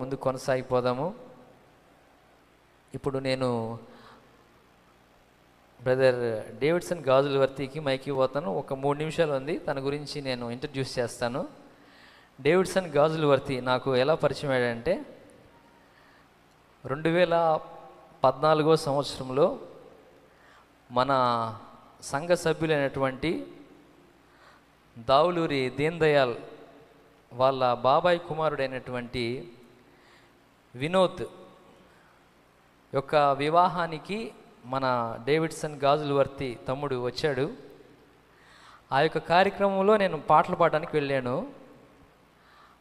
ముందు కొనసాగిపోదాము. ఇప్పుడు నేను బ్రదర్ డేవిడ్సన్ గాజులవర్తికి మైకి పోతాను. ఒక 3 నిమిషాలు ఉంది, తన గురించి నేను ఇంట్రడ్యూస్ చేస్తాను. డేవిడ్సన్ గాజులవర్తి నాకు ఎలా పరిచయం అయ్యాడంటే 2014 సంవత్సరంలో మన సంఘ సభ్యులైనటువంటి దావులూరి దీన్ దయాల్ వాళ్ళ బాబాయ్ కుమారుడైనటువంటి వినోద్ యొక్క వివాహానికి మన డేవిడ్సన్ గాజులవర్తి తమ్ముడు వచ్చాడు. ఆ యొక్క కార్యక్రమంలో నేను పాటలు పాడడానికి వెళ్ళాను.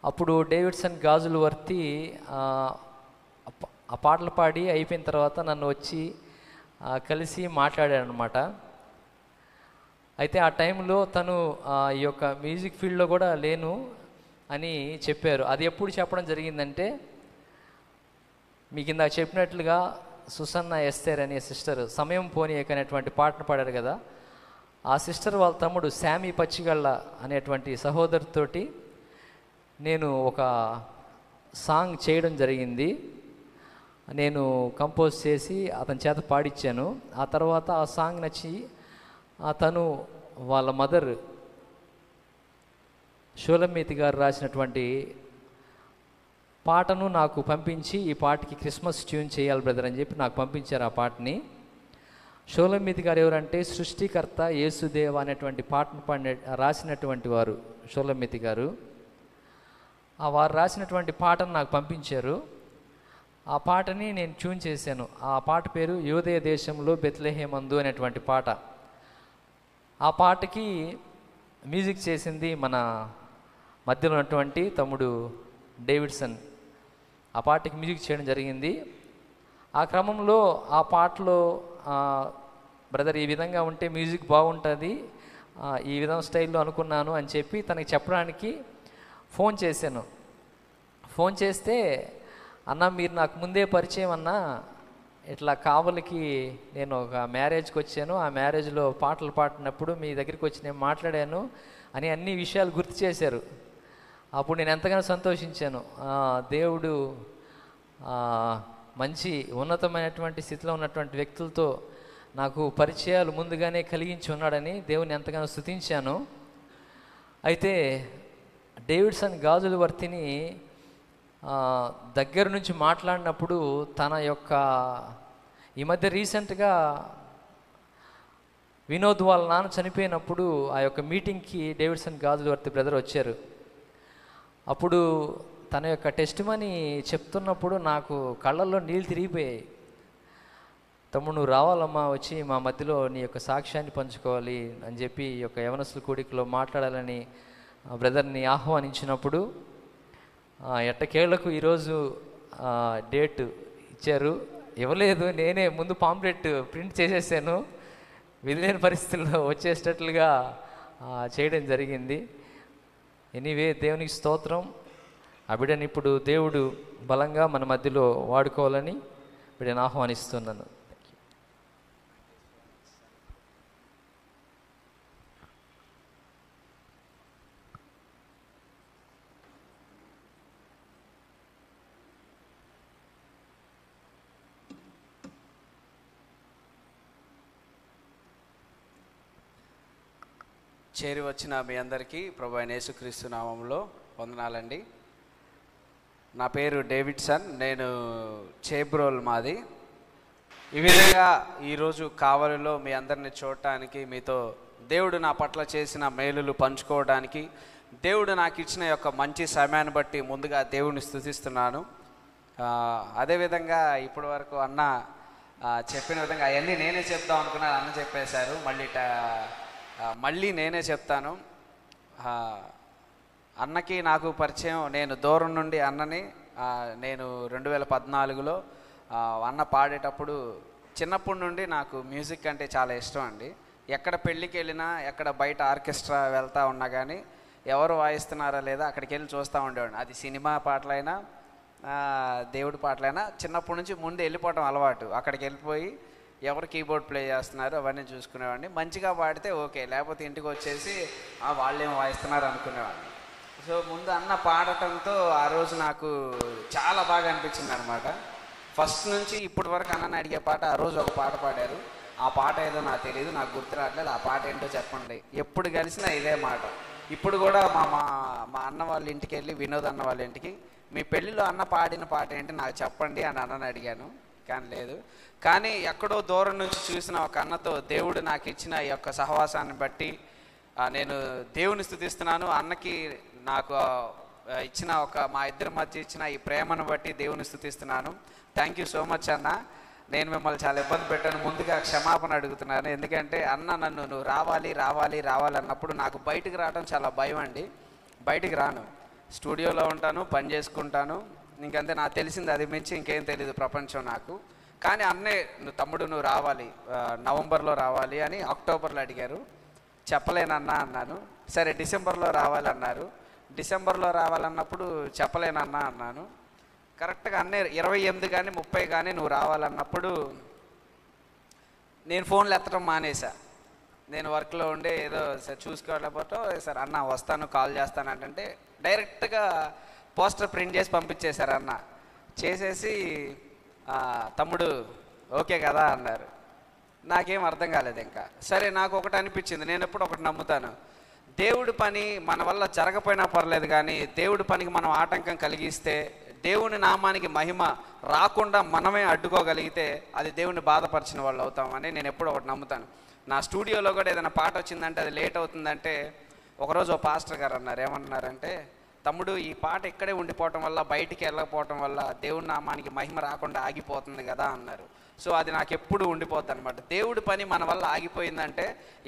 అప్పుడు డేవిడ్సన్ గాజులవర్తి ఆ పాటలు పాడి అయిపోయిన తర్వాత నన్ను వచ్చి కలిసి మాట్లాడాడు అనమాట. అయితే ఆ టైంలో తను ఈ యొక్క మ్యూజిక్ ఫీల్డ్లో కూడా లేను అని చెప్పారు. అది ఎప్పుడు చెప్పడం జరిగిందంటే, మీకు ఇందాక చెప్పినట్లుగా సుసన్న ఎస్తేర్ అనే సిస్టర్ సమయం పోనీయక అనేటువంటి పాటను పాడారు కదా, ఆ సిస్టర్ వాళ్ళ తమ్ముడు శామీ పచ్చిగళ్ళ అనేటువంటి సహోదరుతోటి నేను ఒక సాంగ్ చేయడం జరిగింది. నేను కంపోజ్ చేసి అతని చేత పాడిచ్చాను. ఆ తర్వాత ఆ సాంగ్ నచ్చి తను వాళ్ళ మదర్ షోలమీతి గారు రాసినటువంటి పాటను నాకు పంపించి, ఈ పాటకి క్రిస్మస్ ట్యూన్ చేయాలి బ్రదర్ అని చెప్పి నాకు పంపించారు ఆ పాటని. షోలమీతి గారు ఎవరంటే సృష్టికర్త యేసుదేవ అనేటువంటి పాటను రాసినటువంటి వారు షోలమీతి గారు. వారు రాసినటువంటి పాటను నాకు పంపించారు. ఆ పాటని నేను ట్యూన్ చేశాను. ఆ పాట పేరు యోదయ దేశంలో బెత్లెహేమందు అనేటువంటి పాట. ఆ పాటకి మ్యూజిక్ చేసింది మన మధ్యలో ఉన్నటువంటి తమ్ముడు డేవిడ్సన్. ఆ పాటకి మ్యూజిక్ చేయడం జరిగింది. ఆ క్రమంలో ఆ పాటలో బ్రదర్ ఈ విధంగా ఉంటే మ్యూజిక్ బాగుంటుంది, ఈ విధంగా స్టైల్లో అనుకున్నాను అని చెప్పి తనకి చెప్పడానికి ఫోన్ చేశాను. ఫోన్ చేస్తే, అన్న మీరు నాకు ముందే పరిచయం అన్నా, ఇట్లా కావలికి నేను ఒక మ్యారేజ్కి వచ్చాను, ఆ మ్యారేజ్లో పాటలు పాడినప్పుడు మీ దగ్గరికి వచ్చి నేను మాట్లాడాను అని అన్ని విషయాలు గుర్తు చేశారు. అప్పుడు నేను ఎంతగానో సంతోషించాను. దేవుడు మంచి ఉన్నతమైనటువంటి స్థితిలో ఉన్నటువంటి వ్యక్తులతో నాకు పరిచయాలు ముందుగానే కలిగించి ఉన్నాడని దేవుని ఎంతగానో స్తుతించాను. అయితే డేవిడ్సన్ గాజులవర్తిని దగ్గర నుంచి మాట్లాడినప్పుడు తన యొక్క ఈ మధ్య రీసెంట్గా వినోద్ వాళ్ళ నాన్న చనిపోయినప్పుడు ఆ యొక్క మీటింగ్కి డేవిడ్సన్ గాజులవర్తి బ్రదర్ వచ్చారు. అప్పుడు తన యొక్క టెస్ట్ మనీ చెప్తున్నప్పుడు నాకు కళ్ళల్లో నీళ్ళు తిరిగిపోయాయి. తమ్ముడు నువ్వు రావాలమ్మా, వచ్చి మా మధ్యలో నీ యొక్క సాక్ష్యాన్ని పంచుకోవాలి అని చెప్పి ఈ యొక్క యవనస్తుల కూడికలో మాట్లాడాలని బ్రదర్ని ఆహ్వానించినప్పుడు ఎట్టకేళ్లకు ఈరోజు డేట్ ఇచ్చారు. ఇవ్వలేదు, నేనే ముందు పాంప్లెట్ ప్రింట్ చేసేసాను. విధిలేని పరిస్థితుల్లో వచ్చేటట్లుగా చేయడం జరిగింది. ఎనీవే, దేవునికి స్తోత్రం. ఆ బిడ్డని ఇప్పుడు దేవుడు బలంగా మన మధ్యలో వాడుకోవాలని బిడ్డను ఆహ్వానిస్తున్నాను. చేరి వచ్చిన మీ అందరికీ ప్రభు అయిన యేసుక్రీస్తు నామములో వందనాలండి. నా పేరు డేవిడ్సన్, నేను చేబ్రోల్ మాది. ఈ విధంగా ఈరోజు కావలిలో మీ అందరిని చూడటానికి, మీతో దేవుడు నా పట్ల చేసిన మేలులు పంచుకోవడానికి, దేవుడు నాకు ఇచ్చిన యొక్క మంచి సమయాన్ని బట్టి ముందుగా దేవుడిని స్తుతిస్తున్నాను. అదేవిధంగా ఇప్పటి వరకు అన్న చెప్పిన విధంగా అవన్నీ నేనే చెప్తాం అనుకున్నాను, అన్న చెప్పేశారు. మళ్ళీ నేనే చెప్తాను. అన్నకి నాకు పరిచయం, నేను దూరం నుండి అన్నని నేను 2014లో అన్న పాడేటప్పుడు చిన్నప్పటి నుండి నాకు మ్యూజిక్ అంటే చాలా ఇష్టం అండి. ఎక్కడ పెళ్ళికి వెళ్ళినా, ఎక్కడ బయట ఆర్కెస్ట్రా వెళ్తూ ఉన్నా కానీ ఎవరు వాయిస్తున్నారా లేదా అక్కడికి వెళ్ళి చూస్తూ ఉండేవాడిని. అది సినిమా పాటలైనా దేవుడి పాటలైనా చిన్నప్పటి నుంచి ముందు వెళ్ళిపోవటం అలవాటు. అక్కడికి వెళ్ళిపోయి ఎవరు కీబోర్డ్ ప్లే చేస్తున్నారు అవన్నీ చూసుకునేవాడిని. మంచిగా పాడితే ఓకే, లేకపోతే ఇంటికి వచ్చేసి వాళ్ళేమో వాయిస్తున్నారు అనుకునేవాడిని. సో ముందు అన్న పాడటంతో ఆ రోజు నాకు చాలా బాగా అనిపించింది అనమాట. ఫస్ట్ నుంచి ఇప్పటి వరకు అన్నని అడిగే పాట ఆ రోజు ఒక పాట పాడారు. ఆ పాట ఏదో నాకు తెలియదు, నాకు గుర్తు రావట్లేదు. ఆ పాట ఏంటో చెప్పండి. ఎప్పుడు కలిసినా ఇదే మాట. ఇప్పుడు కూడా మా మా మా అన్న వాళ్ళ ఇంటికి వెళ్ళి, వినోద్ అన్న వాళ్ళ ఇంటికి, మీ పెళ్ళిలో అన్న పాడిన పాట ఏంటి నాకు చెప్పండి అని అన్నని అడిగాను, కానీ లేదు. కానీ ఎక్కడో దూరం నుంచి చూసిన ఒక అన్నతో దేవుడు నాకు ఇచ్చిన ఈ యొక్క సహవాసాన్ని బట్టి నేను దేవుని స్తుతిస్తున్నాను. అన్నకి నాకు ఇచ్చిన మా ఇద్దరి మధ్య ఇచ్చిన ఈ ప్రేమను బట్టి దేవుని స్తుతిస్తున్నాను. థ్యాంక్ యూ సో మచ్ అన్న. నేను మిమ్మల్ని చాలా ఇబ్బంది పెట్టాను, ముందుగా క్షమాపణ అడుగుతున్నాను. ఎందుకంటే అన్న నన్ను నువ్వు రావాలి రావాలి రావాలి అన్నప్పుడు నాకు బయటికి రావడం చాలా భయం అండి. బయటికి రాను, స్టూడియోలో ఉంటాను, పని చేసుకుంటాను, ఇంకంతే. నాకు తెలిసింది అది మించి ఇంకేం తెలియదు ప్రపంచం నాకు. కానీ అన్నే తమ్ముడు నువ్వు రావాలి, నవంబర్లో రావాలి అని అక్టోబర్లో అడిగారు. చెప్పలేనన్నా అన్నాను. సరే డిసెంబర్లో రావాలన్నారు. డిసెంబర్లో రావాలన్నప్పుడు చెప్పలేనన్నా అన్నాను. కరెక్ట్గా అన్నీ 28 కానీ 30 కానీ నువ్వు రావాలన్నప్పుడు నేను ఫోన్లు ఎత్తడం మానేసా. నేను వర్క్లో ఉండే ఏదో సార్ చూసుకోలేకపోతే సార్ అన్న వస్తాను కాల్ చేస్తాను అంటే డైరెక్ట్గా పోస్టర్ ప్రింట్ చేసి పంపించేశారు అన్న. చేసేసి తమ్ముడు ఓకే కదా అన్నారు. నాకేం అర్థం కాలేదు ఇంకా. సరే నాకు ఒకటి అనిపించింది, నేను ఎప్పుడు ఒకటి నమ్ముతాను, దేవుడి పని మన వల్ల జరగపోయినా పర్లేదు, కానీ దేవుడి పనికి మనం ఆటంకం కలిగిస్తే, దేవుని నామానికి మహిమ రాకుండా మనమే అడ్డుకోగలిగితే అది దేవుని బాధపరిచిన వాళ్ళు అవుతామని నేను ఎప్పుడు ఒకటి నమ్ముతాను. నా స్టూడియోలో కూడా ఏదైనా పాట వచ్చిందంటే అది లేట్ అవుతుందంటే ఒకరోజు ఓ పాస్టర్ గారు అన్నారు, ఏమన్నారంటే, తమ్ముడు ఈ పాట ఇక్కడే ఉండిపోవటం వల్ల, బయటికి వెళ్ళకపోవటం వల్ల దేవుని నామానికి మహిమ రాకుండా ఆగిపోతుంది కదా అన్నారు. సో అది నాకు ఎప్పుడు ఉండిపోద్ది అనమాట. దేవుడి పని మన వల్ల ఆగిపోయిందంటే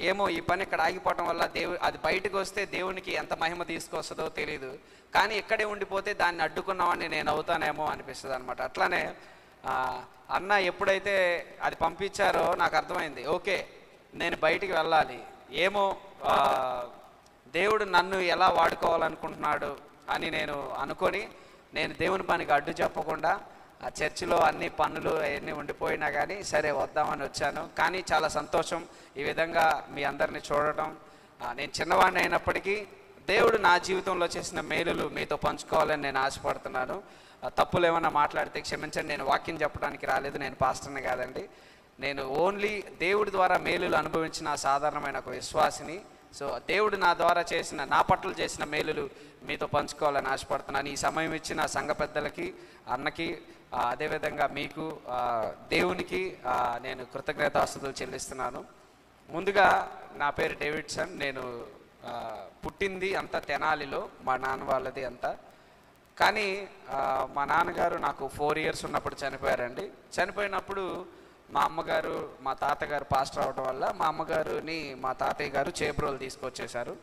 ఏమో ఈ పని ఇక్కడ ఆగిపోవటం వల్ల అది బయటకు వస్తే దేవునికి ఎంత మహిమ తీసుకొస్తుందో తెలియదు, కానీ ఇక్కడే ఉండిపోతే దాన్ని అడ్డుకున్నామని నేను అవుతానేమో అనిపిస్తుంది అనమాట. అట్లానే అన్న ఎప్పుడైతే అది పంపించారో నాకు అర్థమైంది, ఓకే నేను బయటికి వెళ్ళాలి, ఏమో దేవుడు నన్ను ఎలా వాడుకోవాలనుకుంటున్నాడు అని నేను అనుకొని, నేను దేవుని పనికి అడ్డు చెప్పకుండా ఆ చర్చిలో అన్ని పనులు అవన్నీ ఉండిపోయినా కానీ సరే వద్దామని వచ్చాను. కానీ చాలా సంతోషం ఈ విధంగా మీ అందరిని చూడటం. నేను చిన్నవాడిని అయినప్పటికీ దేవుడు నా జీవితంలో చేసిన మేలులు మీతో పంచుకోవాలని నేను ఆశపడుతున్నాను. తప్పులు ఏమైనా మాట్లాడితే క్షమించండి. నేను వాక్యం చెప్పడానికి రాలేదు, నేను పాస్టర్ని కాదండి. నేను ఓన్లీ దేవుడి ద్వారా మేలులు అనుభవించిన సాధారణమైన ఒక విశ్వాసిని. సో దేవుడు నా ద్వారా చేసిన, నా పట్ల చేసిన మేలులు మీతో పంచుకోవాలని ఆశపడుతున్నాను. ఈ సమయం ఇచ్చిన సంఘ పెద్దలకి, అన్నకి, అదేవిధంగా మీకు, దేవునికి నేను కృతజ్ఞతాస్తుతులు చెల్లిస్తున్నాను. ముందుగా నా పేరు డేవిడ్సన్. నేను పుట్టింది అంతా తెనాలిలో, మా నాన్న వాళ్ళది అంతా. కానీ మా నాన్నగారు నాకు 4 years ఉన్నప్పుడు చనిపోయారండి. చనిపోయినప్పుడు మా అమ్మగారు, మా తాతగారు పాస్టర్ అవడం వల్ల మా అమ్మగారుని మా తాతయ్య గారు చేబ్రోలు తీసుకొచ్చేశారు.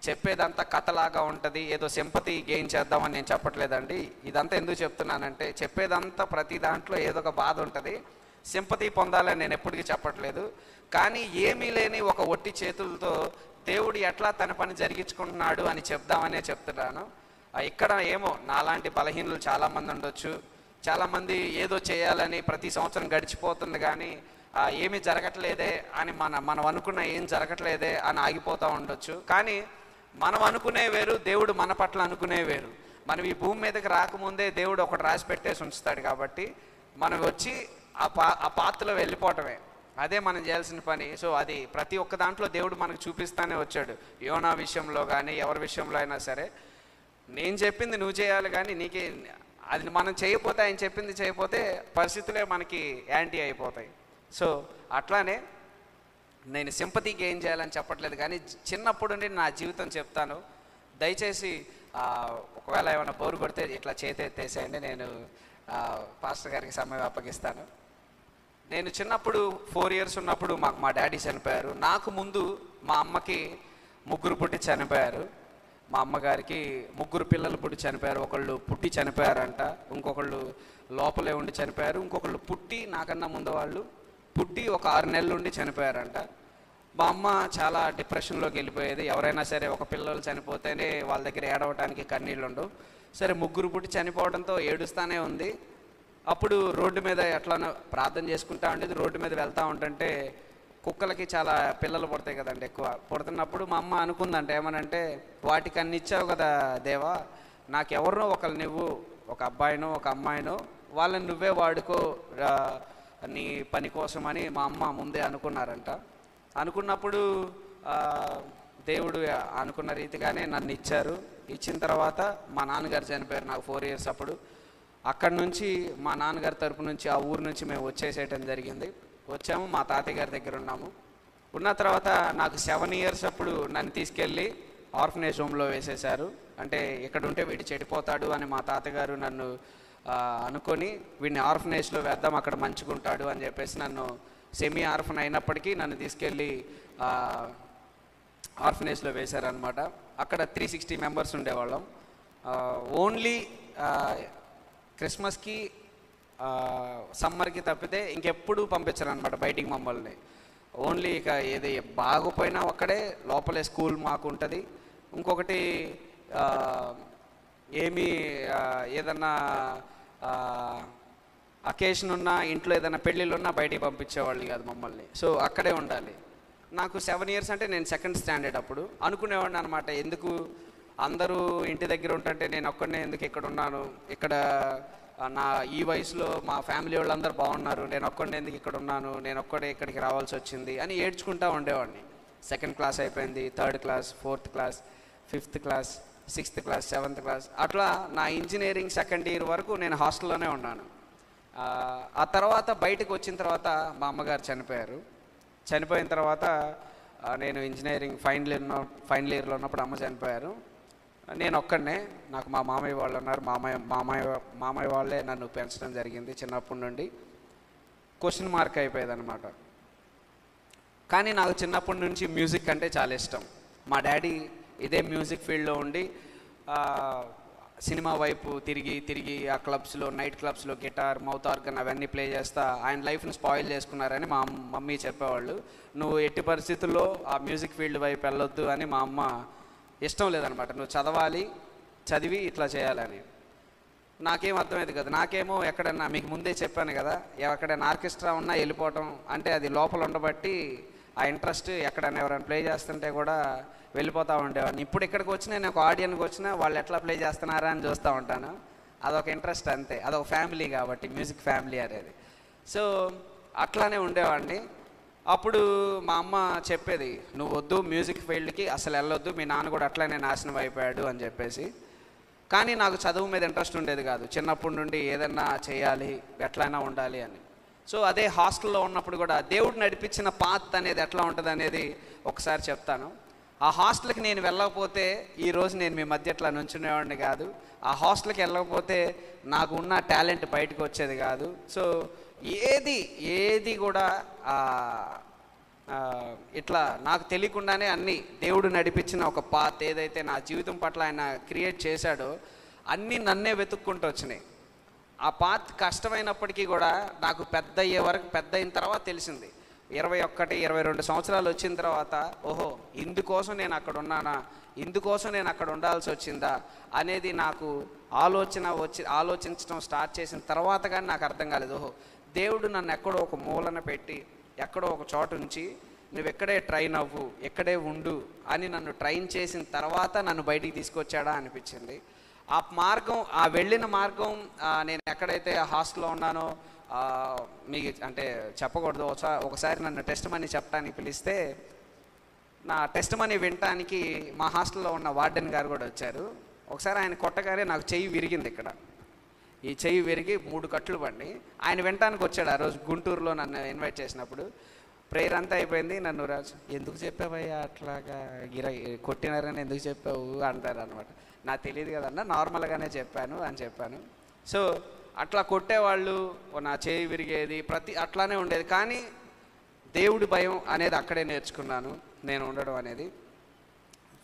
చెప్పేదంతా కథలాగా ఉంటుంది, ఏదో సింపతి గెయిన్ చేద్దామని నేను చెప్పట్లేదండి. ఇదంతా ఎందుకు చెప్తున్నానంటే, చెప్పేదంతా ప్రతి దాంట్లో ఏదో ఒక బాధ ఉంటుంది, సింపతి పొందాలని నేను ఎప్పటికీ చెప్పట్లేదు. కానీ ఏమీ లేని ఒక ఒట్టి చేతులతో దేవుడు ఎట్లా తన పని జరిగించుకుంటున్నాడు అని చెప్దామనే చెప్తున్నాను. ఇక్కడ ఏమో నాలాంటి బలహీనులు చాలామంది ఉండొచ్చు, చాలామంది ఏదో చేయాలని ప్రతి సంవత్సరం గడిచిపోతుంది కానీ ఏమీ జరగట్లేదే అని మనం అనుకున్న ఏం జరగట్లేదే అని ఆగిపోతూ ఉండొచ్చు. కానీ మనం అనుకునే వేరు, దేవుడు మన పట్ల అనుకునే వేరు. మనం ఈ భూమి మీదకి రాకముందే దేవుడు ఒకటి రాసి పెట్టేసి ఉంచుతాడు. కాబట్టి మనం వచ్చి ఆ పాత్రలో వెళ్ళిపోవటమే, అదే మనం చేయాల్సిన పని. సో అది ప్రతి ఒక్క దాంట్లో దేవుడు మనకు చూపిస్తానే వచ్చాడు. యోనా విషయంలో కానీ ఎవరి విషయంలో అయినా సరే, నేను చెప్పింది నువ్వు చేయాలి, కానీ నీకే అది మనం చేయకపోతే, ఆయన చెప్పింది చేయకపోతే పరిస్థితులే మనకి యాంటీ అయిపోతాయి. సో అట్లానే నేను సింపతి గెయిన్ చేయాలని చెప్పట్లేదు, కానీ చిన్నప్పుడు నుండి నా జీవితం చెప్తాను. దయచేసి ఒకవేళ ఏమైనా బోరు కొడితే ఇట్లా చేతెత్తేసేయండి, నేను పాస్టర్ గారికి సమయం అప్పగిస్తాను. నేను చిన్నప్పుడు 4 years ఉన్నప్పుడు మా డాడీ చనిపోయారు. నాకు ముందు మా అమ్మకి 3 పుట్టి చనిపోయారు. మా అమ్మగారికి 3 పిల్లలు పుట్టి చనిపోయారు. ఒకళ్ళు పుట్టి చనిపోయారంట, ఇంకొకళ్ళు లోపలే ఉండి చనిపోయారు, ఇంకొకళ్ళు పుట్టి నాకన్నా ముందు వాళ్ళు పుట్టి ఒక 6 నెలలు ఉండి చనిపోయారంట. మా అమ్మ చాలా డిప్రెషన్లోకి వెళ్ళిపోయేది. ఎవరైనా సరే ఒక పిల్లలు చనిపోతేనే వాళ్ళ దగ్గర ఏడవటానికి కన్నీళ్ళు ఉండవు. సరే 3 పుట్టి చనిపోవడంతో ఏడుస్తూనే ఉంది. అప్పుడు రోడ్డు మీద ఎట్లా ప్రార్థన చేసుకుంటా ఉండేది. రోడ్డు మీద వెళ్తూ ఉంటుంటే కుక్కలకి చాలా పిల్లలు పుడతాయి కదండి, ఎక్కువ పుడుతున్నప్పుడు మా అమ్మ అనుకుందంటే ఏమనంటే, వాటికి అన్ని ఇచ్చావు కదా దేవా, నాకెవరినో ఒకరు నువ్వు, ఒక అబ్బాయినో ఒక అమ్మాయినో, వాళ్ళని నువ్వే వాడుకో నీ పని కోసమని మా అమ్మ ముందే అనుకున్నారంట. అనుకున్నప్పుడు దేవుడు అనుకున్న రీతిగానే నన్ను ఇచ్చారు. ఇచ్చిన తర్వాత మా నాన్నగారు చనిపోయారు నాకు 4 years అప్పుడు. అక్కడి నుంచి మా నాన్నగారి తరపు నుంచి ఆ ఊరు నుంచి మేము వచ్చేసేయటం జరిగింది. వచ్చాము, మా తాతయ్య గారి దగ్గర ఉన్నాము. ఉన్న తర్వాత నాకు 7 years అప్పుడు నన్ను తీసుకెళ్ళి ఆర్ఫనేజ్ హోమ్లో వేసేశారు. అంటే ఇక్కడ ఉంటే వీడు చెడిపోతాడు అని మా తాతగారు నన్ను అనుకొని వీడిని ఆర్ఫనేజ్లో వేద్దాం, అక్కడ మంచుకుంటాడు అని చెప్పేసి నన్ను సెమీ ఆర్ఫన్ అయినప్పటికీ నన్ను తీసుకెళ్ళి ఆర్ఫనేజ్లో వేశారనమాట. అక్కడ 360 members ఉండేవాళ్ళం. ఓన్లీ క్రిస్మస్కి సమ్మర్కి తప్పితే ఇంకెప్పుడు పంపించరు అనమాట బయటికి మమ్మల్ని. ఓన్లీ ఇక ఏది బాగుపోయినా ఒక్కడే లోపలే స్కూల్ మాకు ఉంటుంది. ఇంకొకటి ఏమీ ఏదన్నా అకేషన్ ఉన్నా, ఇంట్లో ఏదైనా పెళ్ళిళ్ళు ఉన్నా బయటికి పంపించేవాళ్ళు కాదు మమ్మల్ని. సో అక్కడే ఉండాలి. నాకు 7 years అంటే నేను 2nd standard అప్పుడు అనుకునేవాడిని అనమాట, ఎందుకు అందరూ ఇంటి దగ్గర ఉంటుంటే నేను ఒక్కడనే ఎందుకు ఇక్కడ ఉన్నాను, ఇక్కడ నా ఈ వయసులో మా ఫ్యామిలీ వాళ్ళందరూ బాగున్నారు, నేను ఒక్కడనే ఎందుకు ఇక్కడ ఉన్నాను, నేను ఒక్కడే ఇక్కడికి రావాల్సి వచ్చింది అని ఏడ్చుకుంటూ ఉండేవాడిని. 2nd class అయిపోయింది, 3rd class, 4th class, 5th class, 6th class, 7th class, అట్లా నా ఇంజనీరింగ్ 2nd year వరకు నేను హాస్టల్లోనే ఉన్నాను. ఆ తర్వాత బయటకు వచ్చిన తర్వాత మా అమ్మగారు చనిపోయారు. చనిపోయిన తర్వాత నేను ఇంజనీరింగ్ ఫైనల్ ఇయర్లో ఉన్నప్పుడు అమ్మ చనిపోయారు. నేను ఒక్కడనే, నాకు మా మామయ్య వాళ్ళు ఉన్నారు. మామయ్య వాళ్ళే నన్ను పెంచడం జరిగింది. చిన్నప్పటి నుండి క్వశ్చన్ మార్క్ అయిపోయేది అనమాట. కానీ నాకు చిన్నప్పటి నుంచి మ్యూజిక్ అంటే చాలా ఇష్టం. మా డాడీ ఇదే మ్యూజిక్ ఫీల్డ్లో ఉండి సినిమా వైపు తిరిగి ఆ క్లబ్స్లో, నైట్ క్లబ్స్లో గిటార్, మౌత్ ఆర్గన్ అవన్నీ ప్లే చేస్తా ఆయన లైఫ్ని స్పాయిల్ చేసుకున్నారని మా మమ్మీ చెప్పేవాళ్ళు. నువ్వు ఎట్టి పరిస్థితుల్లో ఆ మ్యూజిక్ ఫీల్డ్ వైపు వెళ్ళొద్దు అని మా అమ్మ ఇష్టం లేదనమాట. నువ్వు చదివి ఇట్లా చేయాలని. నాకేం అర్థమైంది కదా, నాకేమో ఎక్కడన్నా మీకు ముందే చెప్పాను కదా, ఎక్కడైనా ఆర్కెస్ట్రా ఉన్నా వెళ్ళిపోవటం, అంటే అది లోపల ఉండబట్టి ఆ ఇంట్రెస్ట్ ఎక్కడైనా ఎవరైనా ప్లే చేస్తుంటే కూడా వెళ్ళిపోతూ ఉండేవాడిని. ఇప్పుడు ఇక్కడికి వచ్చినా, నేను ఒక ఆడియన్కి వచ్చినా వాళ్ళు ఎట్లా ప్లే చేస్తున్నారా అని చూస్తూ ఉంటాను. అదొక ఇంట్రెస్ట్ అంతే, అదొక ఫ్యామిలీ కాబట్టి, మ్యూజిక్ ఫ్యామిలీ అనేది. సో అట్లానే ఉండేవాడిని. అప్పుడు మా అమ్మ చెప్పేది, నువ్వు వద్దు మ్యూజిక్ ఫీల్డ్కి అసలు వెళ్ళొద్దు, మీ నాన్న కూడా అట్లానే నాశనం అయిపోయాడు అని చెప్పేసి. కానీ నాకు చదువు మీద ఇంట్రెస్ట్ ఉండేది కాదు. చిన్నప్పటి నుండి ఏదన్నా చేయాలి, ఎట్లయినా ఉండాలి అని. సో అదే హాస్టల్లో ఉన్నప్పుడు కూడా దేవుడు నడిపించిన పాత్ అనేది ఎట్లా ఉంటుంది అనేది ఒకసారి చెప్తాను. ఆ హాస్టల్కి నేను వెళ్ళకపోతే ఈరోజు నేను మీ మధ్య ఎట్లా నుంచునేవాడిని కాదు. ఆ హాస్టల్కి వెళ్ళకపోతే నాకు ఉన్న టాలెంట్ బయటకు వచ్చేది కాదు. సో ఏది కూడా ఇట్లా నాకు తెలియకుండానే అన్నీ దేవుడు నడిపించిన ఒక పాత్ ఏదైతే నా జీవితం పట్ల ఆయన క్రియేట్ చేశాడో అన్నీ నన్నే వెతుక్కుంటూ వచ్చినాయి. ఆ పాత్ కష్టమైనప్పటికీ కూడా నాకు పెద్ద అయిన తర్వాత తెలిసింది. 21, 22 సంవత్సరాలు వచ్చిన తర్వాత, ఓహో ఇందుకోసం నేను అక్కడ ఉన్నానా, ఇందుకోసం నేను అక్కడ ఉండాల్సి వచ్చిందా అనేది నాకు ఆలోచించడం స్టార్ట్ చేసిన తర్వాత కానీ నాకు అర్థం కాలేదు. ఓహో దేవుడు నన్ను ఎక్కడో ఒక మూలన పెట్టి, ఎక్కడో ఒక చోటు ఉంచి నువ్వు ఎక్కడే ట్రైన్ అవ్వు, ఎక్కడే ఉండు అని నన్ను ట్రైన్ చేసిన తర్వాత నన్ను బయటికి తీసుకొచ్చాడా అనిపించింది. ఆ వెళ్ళిన మార్గం నేను ఎక్కడైతే హాస్టల్లో ఉన్నానో, మీకు అంటే చెప్పకూడదు, ఒకసారి నన్ను టెస్ట్ మనీ చెప్పడానికి పిలిస్తే నా టెస్ట్ మనీ వినటానికి మా హాస్టల్లో ఉన్న వార్డెన్ గారు కూడా వచ్చారు. ఒకసారి ఆయన కొట్టగానే నాకు చెయ్యి విరిగింది. ఇక్కడ ఈ చెయ్యి విరిగి 3 కట్లు పడి ఆయన వినటానికి వచ్చాడు. ఆ రోజు గుంటూరులో నన్ను ఇన్వైట్ చేసినప్పుడు ప్రేయర్ అంతా అయిపోయింది. నన్ను రాజు ఎందుకు చెప్పావయ్యా అట్లాగా కొట్టినారని ఎందుకు చెప్పావు అంటారు అనమాట. నాకు తెలియదు కదన్నా, నార్మల్గానే చెప్పాను అని చెప్పాను. సో అట్లా కొట్టేవాళ్ళు, నా చేయి విరిగేది, అట్లానే ఉండేది. కానీ దేవుడి భయం అనేది అక్కడే నేర్చుకున్నాను నేను ఉండడం అనేది.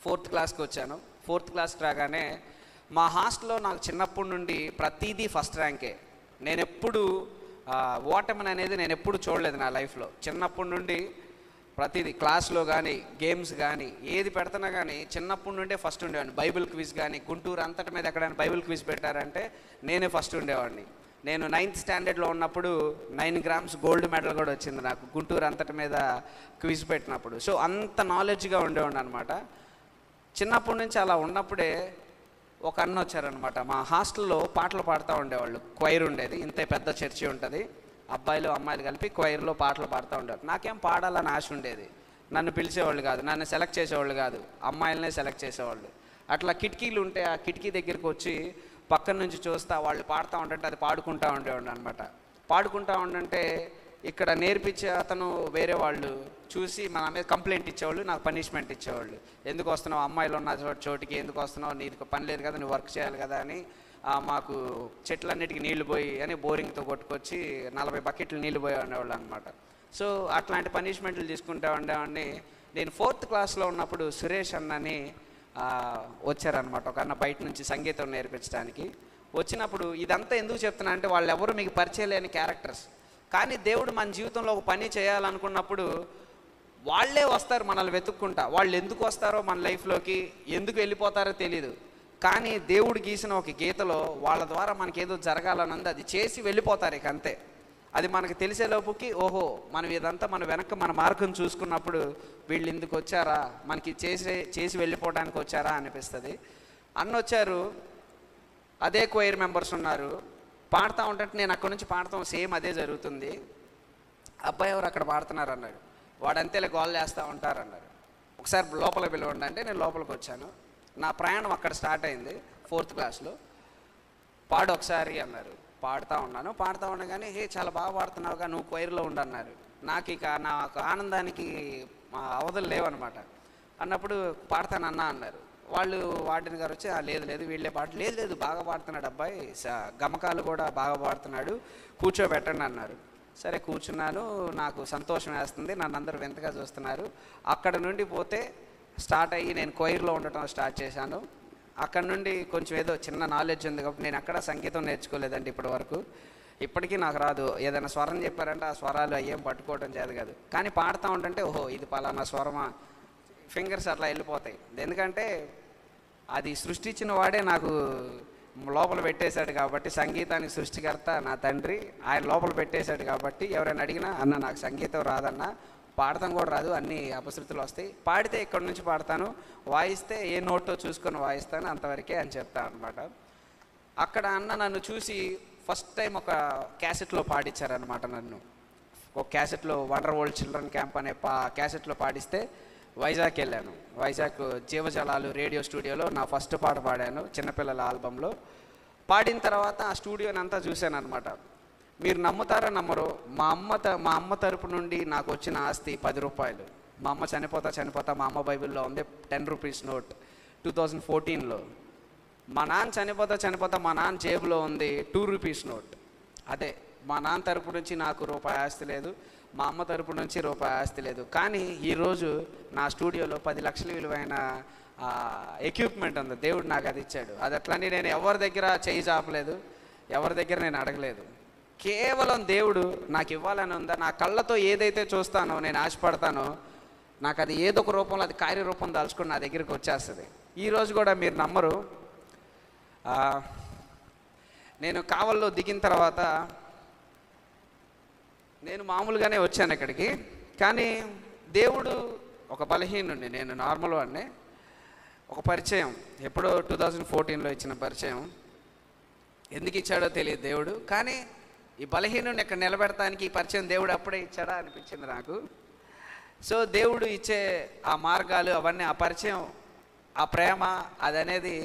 4th క్లాస్కి వచ్చాను. 4th క్లాస్కి రాగానే మా హాస్టల్లో నాకు చిన్నప్పటి నుండి ప్రతిదీ ఫస్ట్ ర్యాంకే. నేను ఎప్పుడు ఓటమిని అనేది నేను ఎప్పుడు చూడలేదు నా లైఫ్లో. చిన్నప్పటి నుండి ప్రతిదీ క్లాస్లో కానీ, గేమ్స్ కానీ, ఏది పెడుతున్నా కానీ చిన్నప్పటి నుండే ఫస్ట్ ఉండేవాడిని. బైబిల్ క్విజ్ కానీ, గుంటూరు అంతటి మీద ఎక్కడైనా బైబిల్ క్విజ్ పెట్టారంటే నేనే ఫస్ట్ ఉండేవాడిని. నేను 9th స్టాండర్డ్లో ఉన్నప్పుడు 9 grams గోల్డ్ మెడల్ కూడా వచ్చింది నాకు, గుంటూరు అంతటి మీద క్విజ్ పెట్టినప్పుడు. సో అంత నాలెడ్జ్గా ఉండేవాడిని అనమాట. చిన్నప్పటి నుంచి అలా ఉన్నప్పుడే ఒక అన్న వచ్చారనమాట. మా హాస్టల్లో పాటలు పాడుతూ ఉండేవాళ్ళు, క్వైర్ ఉండేది, ఇంతే పెద్ద చర్చి ఉంటుంది, అబ్బాయిలు అమ్మాయిలు కలిపి క్వైర్లో పాటలు పాడుతూ ఉండేవారు. నాకేం పాడాలని ఆశ ఉండేది, నన్ను పిలిచేవాళ్ళు కాదు, నన్ను సెలెక్ట్ చేసేవాళ్ళు కాదు, అమ్మాయిలనే సెలెక్ట్ చేసేవాళ్ళు. అట్లా కిటికీలు ఉంటే ఆ కిటికీ దగ్గరికి వచ్చి పక్కన నుంచి చూస్తా వాళ్ళు పాడుతూ ఉంటుంటే అది పాడుకుంటూ ఉండేవాడు అనమాట. పాడుకుంటూ ఉండంటే ఇక్కడ నేర్పించే అతను వేరే వాళ్ళు చూసి మన మీద కంప్లైంట్ ఇచ్చేవాళ్ళు, నాకు పనిష్మెంట్ ఇచ్చేవాళ్ళు. ఎందుకు వస్తున్నావు, అమ్మాయిలు ఉన్న చోటికి ఎందుకు వస్తున్నావు, నీకు పని లేదు కదా, నువ్వు వర్క్ చేయాలి కదా అని. మాకు చెట్లన్నిటికీ నీళ్లు పోయి అని బోరింగ్తో కొట్టుకొచ్చి 40 బకెట్లు నీళ్లు పోయి ఉండేవాళ్ళు అనమాట. సో అట్లాంటి పనిష్మెంట్లు తీసుకుంటూ ఉండేవాడిని. నేను 4th క్లాస్లో ఉన్నప్పుడు సురేష్ అన్నని వచ్చారనమాట, ఒక అన్న బయట నుంచి సంగీతం నేర్పించడానికి. వచ్చినప్పుడు ఇదంతా ఎందుకు చెప్తున్నా అంటే వాళ్ళు ఎవరు మీకు పరిచయం లేని క్యారెక్టర్స్, కానీ దేవుడు మన జీవితంలో ఒక పని చేయాలనుకున్నప్పుడు వాళ్ళే వస్తారు మనల్ని వెతుక్కుంటా. వాళ్ళు ఎందుకు వస్తారో మన లైఫ్లోకి, ఎందుకు వెళ్ళిపోతారో తెలీదు, కానీ దేవుడు గీసిన ఒక గీతలో వాళ్ళ ద్వారా మనకేదో జరగాలనుంది, అది చేసి వెళ్ళిపోతారు. ఇక అంతే. అది మనకు తెలిసేలోపుకి ఓహో మనం ఇదంతా మన వెనక మన మార్గం చూసుకున్నప్పుడు వీళ్ళు ఎందుకు వచ్చారా, మనకి చేసి వెళ్ళిపోవడానికి వచ్చారా అనిపిస్తుంది. అన్న వచ్చారు, అదే క్వైర్ మెంబర్స్ ఉన్నారు, పాడుతూ ఉంటే నేను అక్కడి నుంచి పాడతాం, సేమ్ అదే జరుగుతుంది. అబ్బాయి ఎవరు అక్కడ పాడుతున్నారు అన్నాడు. వాడంతేలే గోల్ చేస్తూ ఉంటారు అన్నారు. ఒకసారి లోపలికి పిలవండి అంటే నేను లోపలికి వచ్చాను. నా ప్రయాణం అక్కడ స్టార్ట్ అయింది 4th క్లాస్లో. పాడు ఒకసారి అన్నారు. పాడుతూ ఉండగానే హే చాలా బాగా పాడుతున్నావుగా, నువ్వు క్వైర్లో ఉండన్నారు. నాకు నాకు ఆనందానికి అవధులు లేవన్నమాట. అన్నప్పుడు పాడతానన్నా అన్నారు. వాళ్ళు వార్డెన్ గారు వచ్చి లేదు వీళ్ళే లేదు బాగా పాడుతున్నాడు అబ్బాయి, గమకాలు కూడా బాగా పాడుతున్నాడు, కూర్చోబెట్టండి అన్నారు. సరే కూర్చున్నాను, నాకు సంతోషం వేస్తుంది, నన్ను అందరూ వింతగా చూస్తున్నారు. అక్కడ నుండి పోతే స్టార్ట్ అయ్యి నేను క్వైర్లో ఉండటం స్టార్ట్ చేశాను. అక్కడ నుండి కొంచెం ఏదో చిన్న నాలెడ్జ్ ఉంది కాబట్టి నేను అక్కడ సంగీతం నేర్చుకోలేదండి ఇప్పటి వరకు. ఇప్పటికీ నాకు రాదు. ఏదైనా స్వరం చెప్పారంటే ఆ స్వరాలు అయ్యేం పట్టుకోవడం చేత కాదు, కానీ పాడుతూ ఉంటుంటే ఓహో ఇది పలానా స్వరమా, ఫింగర్స్ అట్లా వెళ్ళిపోతాయి. ఎందుకంటే అది సృష్టించిన వాడే నాకు లోపల పెట్టేశాడు కాబట్టి, సంగీతానికి సృష్టికర్త నా తండ్రి, ఆయన లోపల పెట్టేశాడు కాబట్టి ఎవరైనా అడిగినా అన్న నాకు సంగీతం రాదన్నా, పాడతాం కూడా రాదు, అన్ని అపశృతులు వస్తాయి, పాడితే ఇక్కడ నుంచి పాడతాను, వాయిస్తే ఏ నోటో చూసుకొని వాయిస్తాను, అంతవరకే అని చెప్తాను అనమాట. అక్కడ అన్న నన్ను చూసి ఫస్ట్ టైం ఒక క్యాసెట్లో పాడించారనమాట. నన్ను ఒక క్యాసెట్లో వండర్ వరల్డ్ చిల్డ్రన్ క్యాంప్ అనే క్యాసెట్లో పాడిస్తే వైజాగ్ వెళ్ళాను. వైజాగ్ జీవజలాలు రేడియో స్టూడియోలో నా ఫస్ట్ పాట పాడాను చిన్నపిల్లల ఆల్బంలో. పాడిన తర్వాత ఆ స్టూడియోని అంతా చూశాను అనమాట. మీరు నమ్ముతారో నమ్మరో, మా అమ్మ తరపు నుండి నాకు వచ్చిన ఆస్తి 10 రూపాయలు. మా అమ్మ చనిపోతా మా అమ్మ బైబిల్లో ఉంది 10 రూపీస్ నోట్ 2014లో. మా నాన్న చనిపోతా మా నాన్న జేబులో ఉంది 2 రూపీస్ నోట్. అదే మా నాన్న తరపు నుంచి నాకు రూపాయి ఆస్తి లేదు, మా అమ్మ తరపు నుంచి రూపాయి ఆస్తి లేదు. కానీ ఈరోజు నా స్టూడియోలో 10 లక్షల విలువైన ఎక్విప్మెంట్ ఉంది, దేవుడు నాకు అది ఇచ్చాడు. అది అట్లని నేను ఎవరి దగ్గర చేయి చాపలేదు, ఎవరి దగ్గర నేను అడగలేదు. కేవలం దేవుడు నాకు ఇవ్వాలని ఉందా, నా కళ్ళతో ఏదైతే చూస్తానో నేను ఆశపడతానో నాకు అది ఏదో ఒక రూపంలో అది కార్యరూపం దాల్చుకొని నా దగ్గరికి వచ్చేస్తుంది. ఈరోజు కూడా మీరు నమ్మరు, నేను కావల్లో దిగిన తర్వాత నేను మామూలుగానే వచ్చాను ఇక్కడికి, కానీ దేవుడు ఒక బలహీనుండి, నేను నార్మల్ వాడిని, ఒక పరిచయం ఎప్పుడో 2014లో ఇచ్చిన పరిచయం, ఎందుకు ఇచ్చాడో తెలియదు దేవుడు, కానీ ఈ బలహీనుని ఇక్కడ నిలబెడటానికి ఈ పరిచయం దేవుడు అప్పుడే ఇచ్చాడా అనిపించింది నాకు. సో దేవుడు ఇచ్చే ఆ మార్గాలు అవన్నీ, ఆ పరిచయం, ఆ ప్రేమ, అది అనేది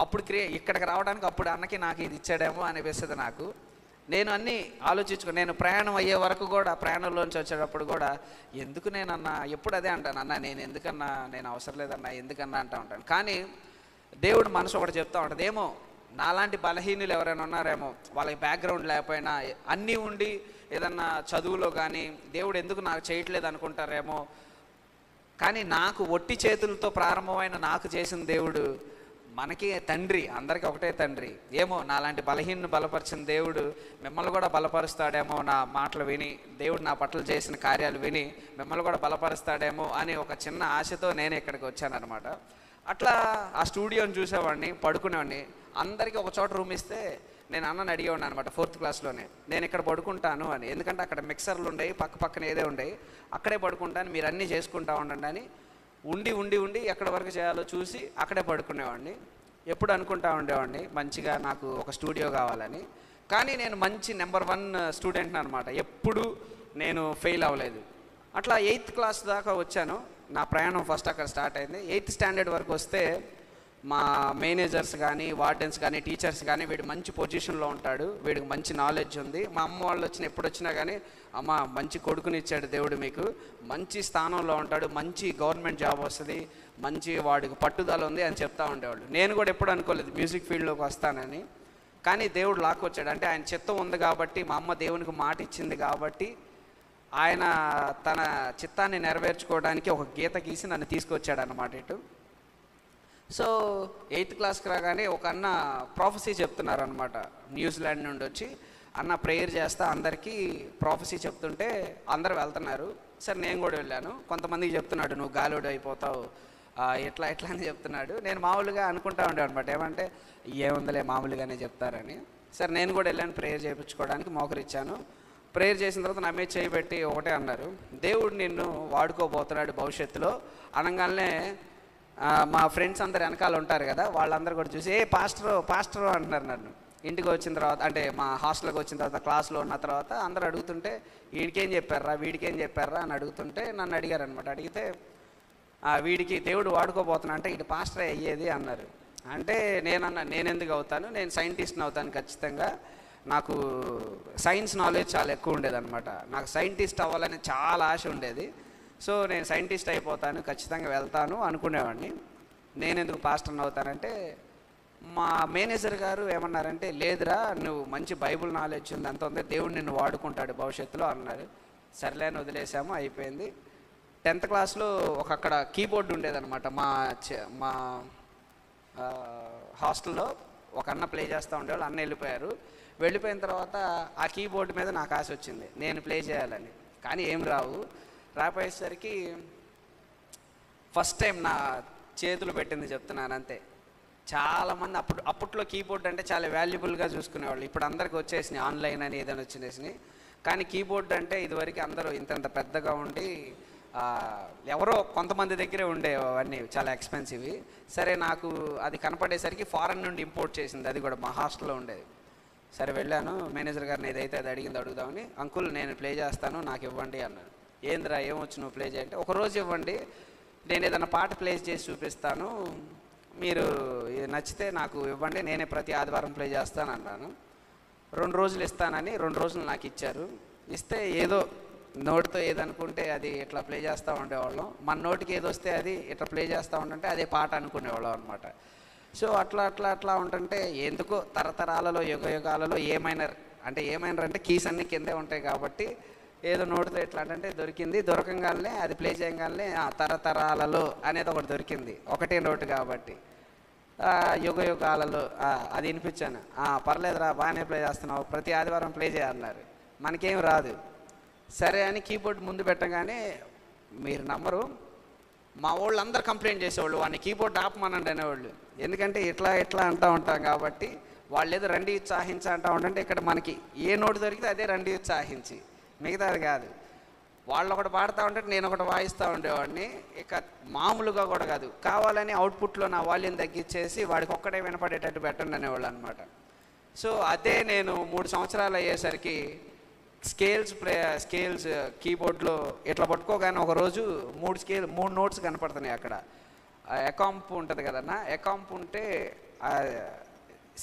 అప్పుడు ఇక్కడికి రావడానికి అప్పుడు అన్నకి నాకు ఇది ఇచ్చాడేమో అనిపిస్తుంది నాకు. నేను అన్నీ ఆలోచించుకుని నేను ప్రయాణం అయ్యే వరకు కూడా, ప్రయాణంలోంచి వచ్చేటప్పుడు కూడా ఎందుకు నేనన్నా, ఎప్పుడు అదే అంటాను, అన్న నేను ఎందుకన్నా, నేను అవసరం లేదన్నా, ఎందుకన్నా అంటూ ఉంటాను. కానీ దేవుడు మనసు ఒకటి చెప్తూ ఉంటుంది, ఏమో నాలాంటి బలహీనులు ఎవరైనా ఉన్నారేమో, వాళ్ళకి బ్యాక్గ్రౌండ్ లేకపోయినా అన్నీ ఉండి ఏదన్నా చదువులో కానీ దేవుడు ఎందుకు నాకు చేయట్లేదు అనుకుంటారేమో, కానీ నాకు ఒట్టి చేతులతో ప్రారంభమైన నాకు చేసిన దేవుడు మనకి తండ్రి, అందరికీ ఒకటే తండ్రి. ఏమో నాలాంటి బలహీనను బలపరిచిన దేవుడు మిమ్మల్ని కూడా బలపరుస్తాడేమో, నా మాటలు విని దేవుడు నా పట్ల చేసిన కార్యాలు విని మిమ్మల్ని కూడా బలపరుస్తాడేమో అని ఒక చిన్న ఆశతో నేను ఇక్కడికి వచ్చానమాట. అట్లా ఆ స్టూడియోని చూసేవాడిని, పడుకునేవాడిని. అందరికీ ఒక చోట రూమ్ ఇస్తే నేను అన్నని అడిగేవాడిని అనమాట 4th క్లాస్లోనే, నేను ఇక్కడ పడుకుంటాను అని. ఎందుకంటే అక్కడ మిక్సర్లు ఉండేవి, పక్కన ఏదే ఉండేవి, అక్కడే పడుకుంటాను, మీరు అన్నీ చేసుకుంటా ఉండండి అని. ఉండి ఎక్కడి వరకు చేయాలో చూసి అక్కడే పడుకునేవాడిని. ఎప్పుడు అనుకుంటా ఉండేవాడిని మంచిగా నాకు ఒక స్టూడియో కావాలని. కానీ నేను మంచి నెంబర్ 1 స్టూడెంట్ని అనమాట, ఎప్పుడు నేను ఫెయిల్ అవ్వలేదు. అట్లా 8th క్లాస్ దాకా వచ్చాను. నా ప్రయాణం ఫస్ట్ అక్కడ స్టార్ట్ అయింది. 8th స్టాండర్డ్ వరకు వస్తే మా మేనేజర్స్ కానీ, వార్డెన్స్ కానీ, టీచర్స్ కానీ, వీడు మంచి పొజిషన్లో ఉంటాడు, వీడికి మంచి నాలెడ్జ్ ఉంది. మా అమ్మ వాళ్ళు ఎప్పుడు వచ్చినా కానీ, అమ్మ మంచి కొడుకునిచ్చాడు దేవుడు మీకు, మంచి స్థానంలో ఉంటాడు, మంచి గవర్నమెంట్ జాబ్ వస్తుంది, మంచి వాడికి పట్టుదల ఉంది అని చెప్తా ఉండేవాళ్ళు. నేను కూడా ఎప్పుడు అనుకోలేదు మ్యూజిక్ ఫీల్డ్లోకి వస్తానని. కానీ దేవుడు లాక్కొచ్చాడు. అంటే ఆయన చిత్తం ఉంది కాబట్టి, మా అమ్మ దేవునికి మాట ఇచ్చింది కాబట్టి, ఆయన తన చిత్తాన్ని నెరవేర్చుకోవడానికి ఒక గీత గీసి నన్ను తీసుకొచ్చాడు అన్నమాట ఇటు. సో 8th క్లాస్కి రాగానే ఒక అన్న ప్రాఫెసీ చెప్తున్నారు అనమాట, న్యూజిలాండ్ నుండి వచ్చి. అన్న ప్రేయర్ చేస్తా అందరికీ ప్రాఫెసీ చెప్తుంటే అందరు వెళ్తున్నారు. సరే నేను కూడా వెళ్ళాను. కొంతమందికి చెప్తున్నాడు నువ్వు గాలిడు అయిపోతావు ఎట్లా అని చెప్తున్నాడు. నేను మామూలుగా అనుకుంటా ఉండే అనమాట, ఏమంటే ఏముందలే మామూలుగానే చెప్తారని. సరే నేను కూడా వెళ్ళాను ప్రేయర్ చేయించుకోవడానికి, మోకరిచ్చాను. ప్రేయర్ చేసిన తర్వాత నా మీద చేయబెట్టి ఒకటే అన్నారు, దేవుడు నిన్ను వాడుకోబోతున్నాడు భవిష్యత్తులో అనగానే మా ఫ్రెండ్స్ అందరు వెనకాల ఉంటారు కదా, వాళ్ళందరూ కూడా చూసి ఏ పాస్టరు అంటున్నారు నన్ను. ఇంటికి వచ్చిన తర్వాత, అంటే మా హాస్టల్కి వచ్చిన తర్వాత, క్లాస్లో ఉన్న తర్వాత అందరు అడుగుతుంటే వీడికేం చెప్పారా వీడికేం చెప్పారా అని అడుగుతుంటే నన్ను అడిగారు అనమాట. అడిగితే వీడికి దేవుడు వాడుకోబోతున్నా అంటే ఇది పాస్టర్ అయ్యేది అన్నారు. అంటే నేను ఎందుకు అవుతాను, నేను సైంటిస్ట్ని అవుతాను ఖచ్చితంగా. నాకు సైన్స్ నాలెడ్జ్ చాలా ఎక్కువ ఉండేది అనమాట. నాకు సైంటిస్ట్ అవ్వాలని చాలా ఆశ ఉండేది. సో నేను సైంటిస్ట్ అయిపోతాను, ఖచ్చితంగా వెళ్తాను అనుకునేవాడిని. నేను ఎందుకు పాస్టర్ని అవుతానంటే మా మేనేజర్ గారు ఏమన్నారంటే, లేదురా నువ్వు మంచి బైబుల్ నాలెడ్జ్ ఉంది, అంత ఉంది, దేవుడు నిన్ను వాడుకుంటాడు భవిష్యత్తులో అన్నారు. సర్లే అని వదిలేసాము, అయిపోయింది. 10th క్లాస్లో అక్కడ కీబోర్డు ఉండేదన్నమాట. మా హాస్టల్లో ఒక అన్న ప్లే చేస్తూ ఉండేవాళ్ళు. అన్న వెళ్ళిపోయిన తర్వాత ఆ కీబోర్డు మీద నాకు ఆశ వచ్చింది, నేను ప్లే చేయాలని. కానీ ఏం రాపోయేసరికి ఫస్ట్ టైం నా చేతులు పెట్టింది చెప్తున్నాను అంతే. చాలామంది అప్పట్లో కీబోర్డ్ అంటే చాలా వాల్యుబుల్గా చూసుకునేవాళ్ళు. ఇప్పుడు అందరికి వచ్చేసినాయి, ఆన్లైన్ అని ఏదైనా వచ్చేసినాయి. కానీ కీబోర్డ్ అంటే ఇదివరకు అందరూ ఇంత పెద్దగా ఉండి ఎవరో కొంతమంది దగ్గరే ఉండేవి, అవన్నీ చాలా ఎక్స్పెన్సివ్. సరే నాకు అది కనపడేసరికి ఫారెన్ నుండి ఇంపోర్ట్ చేసింది, అది కూడా మా హాస్టల్లో ఉండేది. సరే వెళ్ళాను, మేనేజర్ గారిని ఏదైతే అది అడుగుదామని, అంకుల్ నేను ప్లే చేస్తాను నాకు ఇవ్వండి అన్నాను. ఏందిరా ఏమొచ్చు నువ్వు ప్లే చేయంటే, ఒకరోజు ఇవ్వండి నేను ఏదైనా పాట ప్లే చేసి చూపిస్తాను, మీరు నచ్చితే నాకు ఇవ్వండి, నేనే ప్రతి ఆదివారం ప్లే చేస్తాను అన్నాను. 2 రోజులు ఇస్తానని 2 రోజులు నాకు ఇచ్చారు. ఇస్తే ఏదో నోటితో ఏదనుకుంటే అది ఇట్లా ప్లే చేస్తూ ఉండేవాళ్ళం. మన నోటికి ఏదొస్తే అది ఇట్లా ప్లే చేస్తూ ఉంటుంటే అదే పాట అనుకునేవాళ్ళం అనమాట. సో అట్లా ఉంటుంటే ఎందుకో తరతరాలలో యుగాలలో ఏమైనా కీస్ అన్నీ కిందే ఉంటాయి కాబట్టి ఏదో నోటితో ఎట్లా అంటే దొరికింది. దొరకంగానే అది ప్లే చేయగానే తరతరాలలో అనేది ఒకటి దొరికింది, ఒకటే నోటు కాబట్టి యుగాలలో అది వినిపించాను. పర్లేదురా బాగానే ప్లే చేస్తున్నావు, ప్రతి ఆదివారం ప్లే చేయాలన్నారు. మనకేం రాదు. సరే అని కీబోర్డ్ ముందు పెట్టగానే మీరు నమ్మరు, మా వాళ్ళు అందరు కంప్లైంట్ చేసేవాళ్ళు, వాడిని కీబోర్డ్ ఆపమనండి అనేవాళ్ళు. ఎందుకంటే ఇట్లా అంటూ ఉంటాం కాబట్టి. వాళ్ళు ఏదో రండి ఉత్సాహించి అంటూ ఉంటుంటే ఇక్కడ మనకి ఏ నోటు దొరికితే అదే రండి ఉత్సాహించి, మిగతాది కాదు. వాళ్ళు ఒకటి పాడుతూ ఉంటే నేను ఒకటి వాయిస్తూ ఉండేవాడిని. ఇక మామూలుగా కూడా కాదు, కావాలని అవుట్పుట్లో నా వాల్యూమ్ తగ్గించేసి వాడికి ఒక్కడే వినపడేటట్టు పెట్టండి అనేవాళ్ళు అనమాట. సో అదే నేను 3 సంవత్సరాలు అయ్యేసరికి స్కేల్స్ కీబోర్డ్లో ఇట్లా పట్టుకోగానే ఒకరోజు 3 నోట్స్ కనపడుతున్నాయి అక్కడ. ఎకాంప్ ఉంటుంది కదన్నా, ఎకాంప్ ఉంటే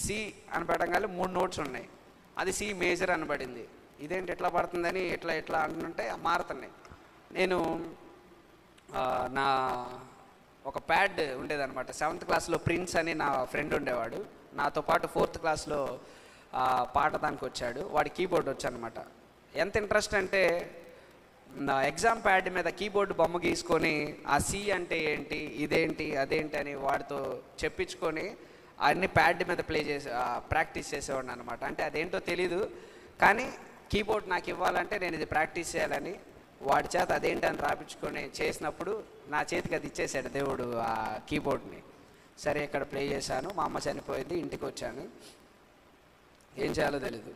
సి అని పెట్టగానే 3 నోట్స్ ఉన్నాయి, అది సి మేజర్ అని పడింది. ఇదేంటి ఎట్లా పడుతుందని ఎట్లా అంటుంటే మారుతున్నాయి. నేను నా ఒక ప్యాడ్ ఉండేదన్నమాట. 7th క్లాస్లో ప్రిన్స్ అని నా ఫ్రెండ్ ఉండేవాడు, నాతో పాటు 4th క్లాస్లో పాడటానికి వచ్చాడు. వాడి కీబోర్డ్ వచ్చానమాట. ఎంత ఇంట్రెస్ట్ అంటే ఎగ్జామ్ ప్యాడ్ మీద కీబోర్డ్ బొమ్మ గీసుకొని ఆ సి అంటే ఏంటి, ఇదేంటి, అదేంటి అని వాడితో చెప్పించుకొని అన్ని ప్యాడ్ మీద ప్రాక్టీస్ చేసేవాడిని అనమాట. అంటే అదేంటో తెలీదు, కానీ కీబోర్డ్ నాకు ఇవ్వాలంటే నేను ఇది ప్రాక్టీస్ చేయాలని వాడి చేత అదేంటి అని రాపించుకొని చేసినప్పుడు నా చేతికి అది ఇచ్చేసాడు దేవుడు ఆ కీబోర్డ్ని. సరే ఇక్కడ ప్లే చేశాను, మా అమ్మ చనిపోయింది, ఇంటికి వచ్చాను. ఏం చేయాలో తెలీదు.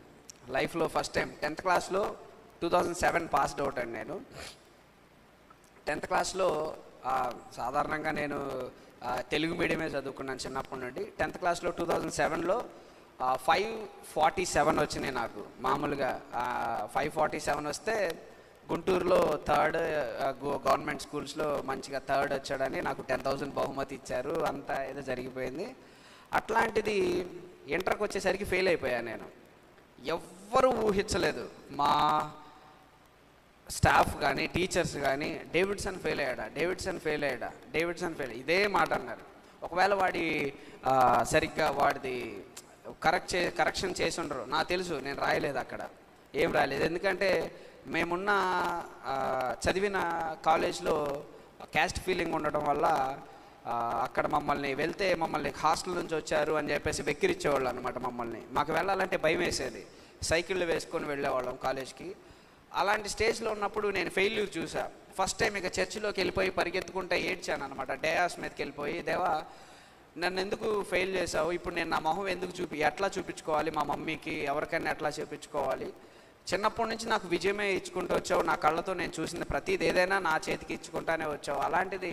లైఫ్లో ఫస్ట్ టైం 10th క్లాస్లో 2007 పాస్డ్ అవుట్ అండి నేను. 10th క్లాస్లో సాధారణంగా నేను తెలుగు మీడియమే చదువుకున్నాను చిన్నప్పటి నుండి. 10th క్లాస్లో 2007లో 547 వచ్చినాయి నాకు. మామూలుగా 547 వస్తే గుంటూరులో థర్డ్ గవర్నమెంట్ స్కూల్స్లో మంచిగా థర్డ్ వచ్చాడని నాకు 10,000 బహుమతి ఇచ్చారు. అంతా ఏదో జరిగిపోయింది. అట్లాంటిది ఇంటర్కి వచ్చేసరికి ఫెయిల్ అయిపోయాను నేను. ఎవ్వరూ ఊహించలేదు, మా స్టాఫ్ కానీ టీచర్స్ కానీ డేవిడ్సన్ ఫెయిల్ అయ్యాడా ఇదే మాట అన్నారు. ఒకవేళ వాడి సరిగ్గా వాడిది కరెక్షన్ చేసి ఉండరు. నాకు తెలుసు, నేను రాయలేదు, అక్కడ ఏం రాయలేదు. ఎందుకంటే మేమున్న చదివిన కాలేజ్లో క్యాస్ట్ ఫీలింగ్ ఉండటం వల్ల అక్కడ మమ్మల్ని హాస్టల్ నుంచి వచ్చారు అని చెప్పేసి వెక్కిరించేవాళ్ళు అనమాట మమ్మల్ని. మాకు వెళ్ళాలంటే భయం వేసేది. సైకిళ్ళు వేసుకొని వెళ్ళేవాళ్ళం కాలేజ్కి. అలాంటి స్టేజ్లో ఉన్నప్పుడు నేను ఫెయిల్యూర్ చూసా. ఫస్ట్ టైం ఇక చర్చిలోకి వెళ్ళిపోయి పరిగెత్తుకుంటే ఏడ్చాను అనమాట. డయాస్ మీదకి వెళ్ళిపోయి, దేవా నన్ను ఎందుకు ఫెయిల్ చేసావు, ఇప్పుడు నేను నా మొహం ఎందుకు ఎట్లా చూపించుకోవాలి, మా మమ్మీకి ఎవరికైనా ఎట్లా చూపించుకోవాలి. చిన్నప్పటి నుంచి నాకు విజయమే ఇచ్చుకుంటూ వచ్చావు, నా కళ్ళతో నేను చూసిన ప్రతిది ఏదైనా నా చేతికి ఇచ్చుకుంటానే వచ్చావు. అలాంటిది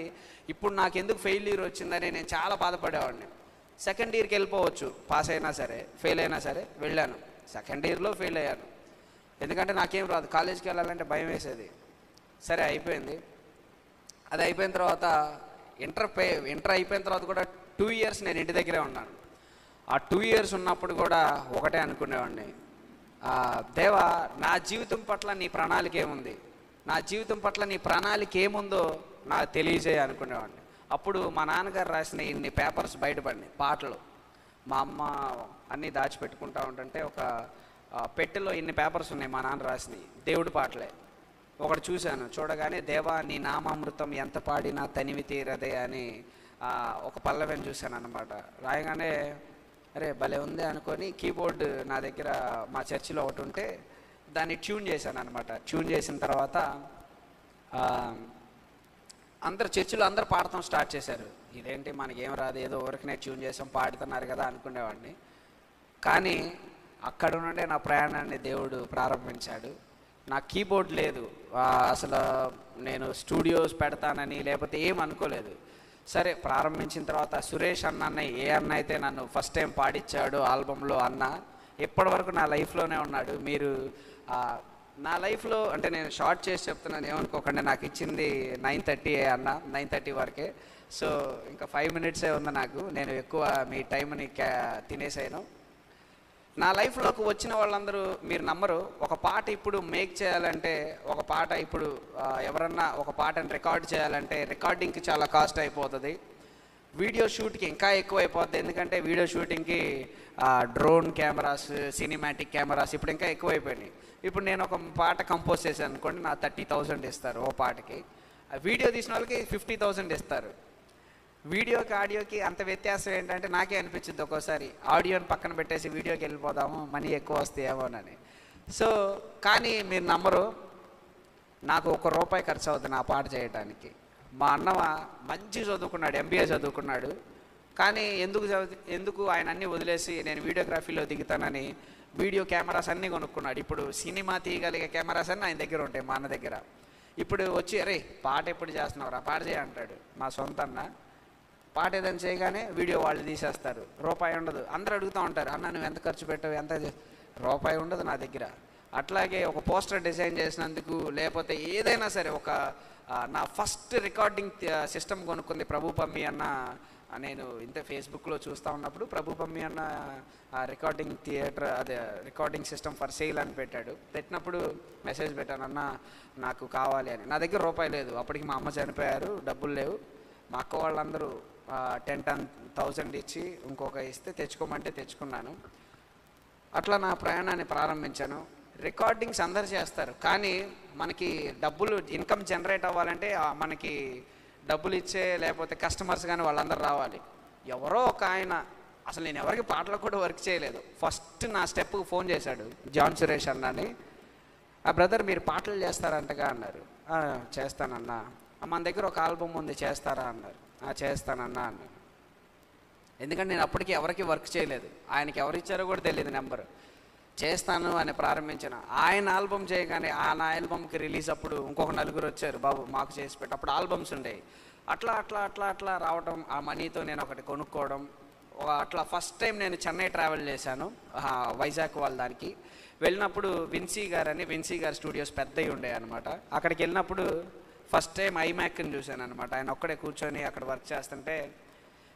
ఇప్పుడు నాకు ఎందుకు ఫెయిల్యూర్ వచ్చిందని నేను చాలా బాధపడేవాడిని. సెకండ్ ఇయర్కి వెళ్ళిపోవచ్చు, పాస్ అయినా సరే ఫెయిల్ అయినా సరే. వెళ్ళాను, సెకండ్ ఇయర్లో ఫెయిల్ అయ్యాను. ఎందుకంటే నాకేం రాదు, కాలేజీకి వెళ్ళాలంటే భయం వేసేది. సరే అయిపోయింది. అది అయిపోయిన తర్వాత ఇంటర్ అయిపోయిన తర్వాత కూడా 2 years నేను ఇంటి దగ్గరే ఉన్నాను. ఆ 2 years ఉన్నప్పుడు కూడా ఒకటే అనుకునేవాడిని, దేవా నా జీవితం పట్ల నీ ప్రణాళిక ఏముంది, నా జీవితం పట్ల నీ ప్రణాళిక ఏముందో నాకు తెలియజేయ అనుకునేవాడిని. అప్పుడు మా నాన్నగారు రాసిన ఇన్ని పేపర్స్ బయటపడినాయి, పాటలు. మా అమ్మ అన్నీ దాచిపెట్టుకుంటా ఉంటుంటే ఒక పెట్టెలో ఇన్ని పేపర్స్ ఉన్నాయి మా నాన్న రాసినవి, దేవుడి పాటలే. ఒకటి చూశాను, చూడగానే దేవా నీ నామామృతం ఎంత పాడినా తనివి తీరదే అని ఒక పల్లవిని చూశాను అనమాట. రాయగానే అరే భలే ఉంది అనుకొని కీబోర్డ్ నా దగ్గర మా చర్చిలో ఒకటి ఉంటే దాన్ని ట్యూన్ చేశాను అనమాట. ట్యూన్ చేసిన తర్వాత చర్చిలో అందరు పాడటం స్టార్ట్ చేశారు. ఇదేంటి మనకేం రాదు, ఏదో ఊరికనే ట్యూన్ చేసాం పాడుతున్నారు కదా అనుకునేవాడిని. కానీ అక్కడ నుండే నా ప్రయాణాన్ని దేవుడు ప్రారంభించాడు. నా కీబోర్డ్ లేదు, అసలు నేను స్టూడియోస్ పెడతానని లేకపోతే ఏం అనుకోలేదు. సరే ప్రారంభించిన తర్వాత సురేష్ అన్న ఏ అన్న అయితే నన్ను ఫస్ట్ టైం పాడిచ్చాడు ఆల్బంలో అన్న ఇప్పటి వరకు నా లైఫ్లోనే ఉన్నాడు. మీరు నా లైఫ్లో అంటే నేను షార్ట్ చేసి చెప్తున్నాను ఏమనుకోకండి, నాకు ఇచ్చింది 9:30 అన్న, 9:30 వరకే. సో ఇంకా 5 minutes ఉంది నాకు, నేను ఎక్కువ మీ టైంని తినేసాను. నా లైఫ్లోకి వచ్చిన వాళ్ళందరూ మీరు నమ్మరు, ఒక పాట ఇప్పుడు మేక్ చేయాలంటే, ఒక పాట ఇప్పుడు ఎవరన్నా ఒక పాటని రికార్డ్ చేయాలంటే రికార్డింగ్కి చాలా కాస్ట్ అయిపోతుంది, వీడియో షూట్కి ఇంకా ఎక్కువ అయిపోతుంది. ఎందుకంటే వీడియో షూటింగ్కి డ్రోన్ కెమెరాస్, సినిమాటిక్ కెమెరాస్ ఇప్పుడు ఇంకా ఎక్కువ అయిపోయినాయి. ఇప్పుడు నేను ఒక పాట కంపోజ్ చేశాను అనుకోండి, నా 30,000 ఇస్తారు ఓ పాటకి. వీడియో తీసిన వాళ్ళకి 50,000 ఇస్తారు. వీడియోకి ఆడియోకి అంత వ్యత్యాసం ఏంటంటే నాకే అనిపించింది ఒక్కోసారి, ఆడియోని పక్కన పెట్టేసి వీడియోకి వెళ్ళిపోదాము మనీ ఎక్కువ వస్తాయేమోనని. సో కానీ మీరు నమ్మరు, నాకు ₹1 ఖర్చు అవుతుంది నా పాట చేయడానికి. మా అన్న మంచి చదువుకున్నాడు, MBA చదువుకున్నాడు. కానీ ఎందుకు ఆయన అన్నీ వదిలేసి నేను వీడియోగ్రఫీలో దిగుతానని వీడియో కెమెరాస్ అన్నీ కొనుక్కున్నాడు. ఇప్పుడు సినిమా తీయగలిగే కెమెరాస్ అన్నీ ఆయన దగ్గర ఉంటాయి, మా అన్న దగ్గర. ఇప్పుడు వచ్చి అరే పాట ఎప్పుడు చేస్తున్నావురా, పాట చేయంటాడు మా సొంత అన్న. పాట ఏదైనా చేయగానే వీడియో వాళ్ళు తీసేస్తారు, ₹1 ఉండదు. అందరూ అడుగుతూ ఉంటారు, అన్న నువ్వు ఎంత ఖర్చు పెట్టావు, ఎంత ₹1 ఉండదు నా దగ్గర. అట్లాగే ఒక పోస్టర్ డిజైన్ చేసినందుకు లేకపోతే ఏదైనా సరే, ఒక నా ఫస్ట్ రికార్డింగ్ సిస్టమ్ కొనుక్కుంది ప్రభు పమ్మి అన్న. నేను ఇంత ఫేస్బుక్లో చూస్తూ ఉన్నప్పుడు ప్రభు పమ్మి అన్న రికార్డింగ్ థియేటర్, అదే రికార్డింగ్ సిస్టమ్ ఫర్ సేల్ అని పెట్టినప్పుడు మెసేజ్ పెట్టాను, అన్న నాకు కావాలి అని. నా దగ్గర ₹1 లేదు, అప్పటికి మా అమ్మ చనిపోయారు, డబ్బులు లేవు. మా అక్క వాళ్ళందరూ 10,000 ఇచ్చి ఇంకొక ఇస్తే తెచ్చుకోమంటే తెచ్చుకున్నాను. అట్లా నా ప్రయాణాన్ని ప్రారంభించాను. రికార్డింగ్స్ అందరు చేస్తారు, కానీ మనకి డబ్బులు ఇన్కమ్ జనరేట్ అవ్వాలంటే మనకి డబ్బులు ఇచ్చే లేకపోతే కస్టమర్స్ కానీ వాళ్ళందరూ రావాలి. ఎవరో ఒక ఆయన, అసలు నేను ఎవరికి పాటలు కూడా వర్క్ చేయలేదు, ఫస్ట్ నా స్టెప్కి ఫోన్ చేశాడు, జాన్ సురేష్ అన్నని. బ్రదర్ మీరు పాటలు చేస్తారంటగా అన్నారు. చేస్తానన్నా. మన దగ్గర ఒక ఆల్బమ్ ఉంది చేస్తారా అన్నారు. చేస్తానన్నా అన్నాను. ఎందుకంటే నేను అప్పటికి ఎవరికి వర్క్ చేయలేదు, ఆయనకి ఎవరు ఇచ్చారో కూడా తెలియదు నెంబరు. చేస్తాను అని ప్రారంభించాను. ఆయన ఆల్బమ్ చేయగానే నా ఆల్బమ్కి రిలీజ్ అప్పుడు ఇంకొక నలుగురు వచ్చారు, బాబు మాకు చేసి పెట్టు. అప్పుడు ఆల్బమ్స్ ఉండేవి. అట్లా అట్లా అట్లా అట్లా రావడం, ఆ మనీతో నేను ఒకటి కొనుక్కోవడం. అట్లా ఫస్ట్ టైం నేను చెన్నై ట్రావెల్ చేశాను, వైజాగ్ వాళ్ళ దానికి వెళ్ళినప్పుడు విన్సీ గారు స్టూడియోస్ పెద్దవి ఉండే అనమాట. అక్కడికి వెళ్ళినప్పుడు ఫస్ట్ టైం ఐమ్యాక్ని చూశాను అనమాట. ఆయన ఒక్కడే కూర్చొని అక్కడ వర్క్ చేస్తుంటే,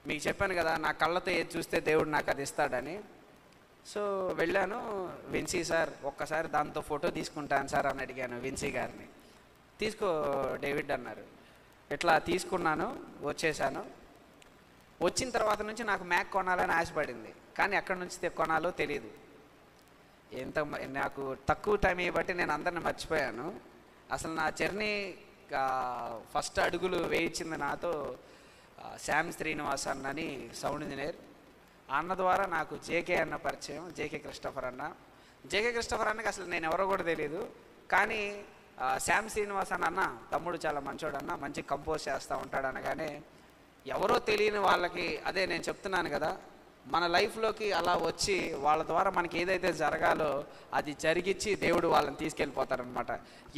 మీకు చెప్పాను కదా నా కళ్ళతో ఏది చూస్తే దేవుడు నాకు అది ఇస్తాడని. సో వెళ్ళాను, విన్సీ సార్ ఒక్కసారి దాంతో ఫోటో తీసుకుంటాను సార్ అని అడిగాను విన్సీ గారిని. తీసుకో డేవిడ్ అన్నారు. ఇట్లా తీసుకున్నాను, వచ్చేసాను. వచ్చిన తర్వాత నుంచి నాకు మ్యాక్ కొనాలని ఆశపడింది, కానీ ఎక్కడి నుంచి కొనాలో తెలియదు. నాకు తక్కువ టైం బట్టి నేను అందరిని మర్చిపోయాను. అసలు నా జర్నీ ఫస్ట్ అడుగులు వేయించింది నాతో శ్యామ్ శ్రీనివాస్ అన్నని సౌండ్ ఇంజనీర్. అన్న ద్వారా నాకు జేకే అన్న పరిచయం, జేకే క్రిస్టఫర్ అన్నకి అసలు నేను ఎవరో కూడా తెలియదు. కానీ శ్యామ్ శ్రీనివాస్ అన్న తమ్ముడు చాలా మంచోడు అన్న, మంచి కంపోజ్ చేస్తూ ఉంటాడు అనగానే ఎవరో తెలియని వాళ్ళకి, అదే నేను చెప్తున్నాను కదా, మన లైఫ్లోకి అలా వచ్చి వాళ్ళ ద్వారా మనకి ఏదైతే జరగాలో అది జరిగించి దేవుడు వాళ్ళని తీసుకెళ్ళిపోతారనమాట.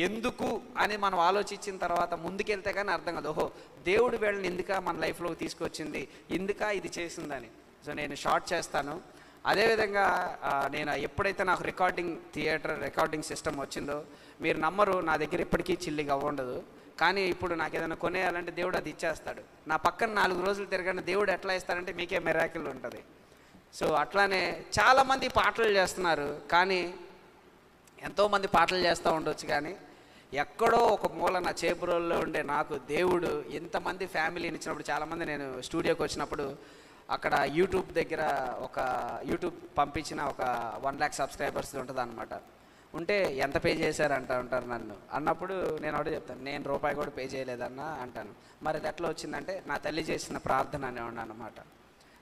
ఎందుకు అని మనం ఆలోచించిన తర్వాత ముందుకెళ్తే కానీ అర్థం కాదు, ఓహో దేవుడు వీళ్ళని ఎందుక మన లైఫ్లోకి తీసుకొచ్చింది, ఎందుక ఇది చేసిందని. సో నేను షార్ట్ చేస్తాను. అదేవిధంగా నేను ఎప్పుడైతే నాకు రికార్డింగ్ సిస్టమ్ వచ్చిందో, మీరు నమ్మరు, నా దగ్గర ఇప్పటికీ చిల్లిగా ఉండదు. కానీ ఇప్పుడు నాకు ఏదైనా కొనేయాలంటే దేవుడు అది ఇచ్చేస్తాడు. నా పక్కన 4 రోజులు తిరగని దేవుడు ఎట్లా ఇస్తాడంటే మీకే మిరాకిల్ ఉంటుంది. సో అట్లానే చాలామంది పాటలు చేస్తున్నారు, కానీ ఎంతోమంది పాటలు చేస్తూ ఉండొచ్చు, కానీ ఎక్కడో ఒక మూల నా చేబ్రోల్లో ఉండే నాకు దేవుడు ఇంతమంది ఫ్యామిలీని ఇచ్చినప్పుడు, చాలామంది నేను స్టూడియోకి వచ్చినప్పుడు అక్కడ యూట్యూబ్ పంపించిన ఒక 1 lakh సబ్స్క్రైబర్స్ ఉంటుంది అనమాట. ఉంటే ఎంత పే చేశారంట ఉంటారు నన్ను అన్నప్పుడు నేను ఒకటి చెప్తాను, నేను రూపాయి కూడా పే చేయలేదన్నా అంటాను. మరి అది ఎట్లా వచ్చిందంటే నా తల్లి చేసిన ప్రార్థన అనే అనమాట.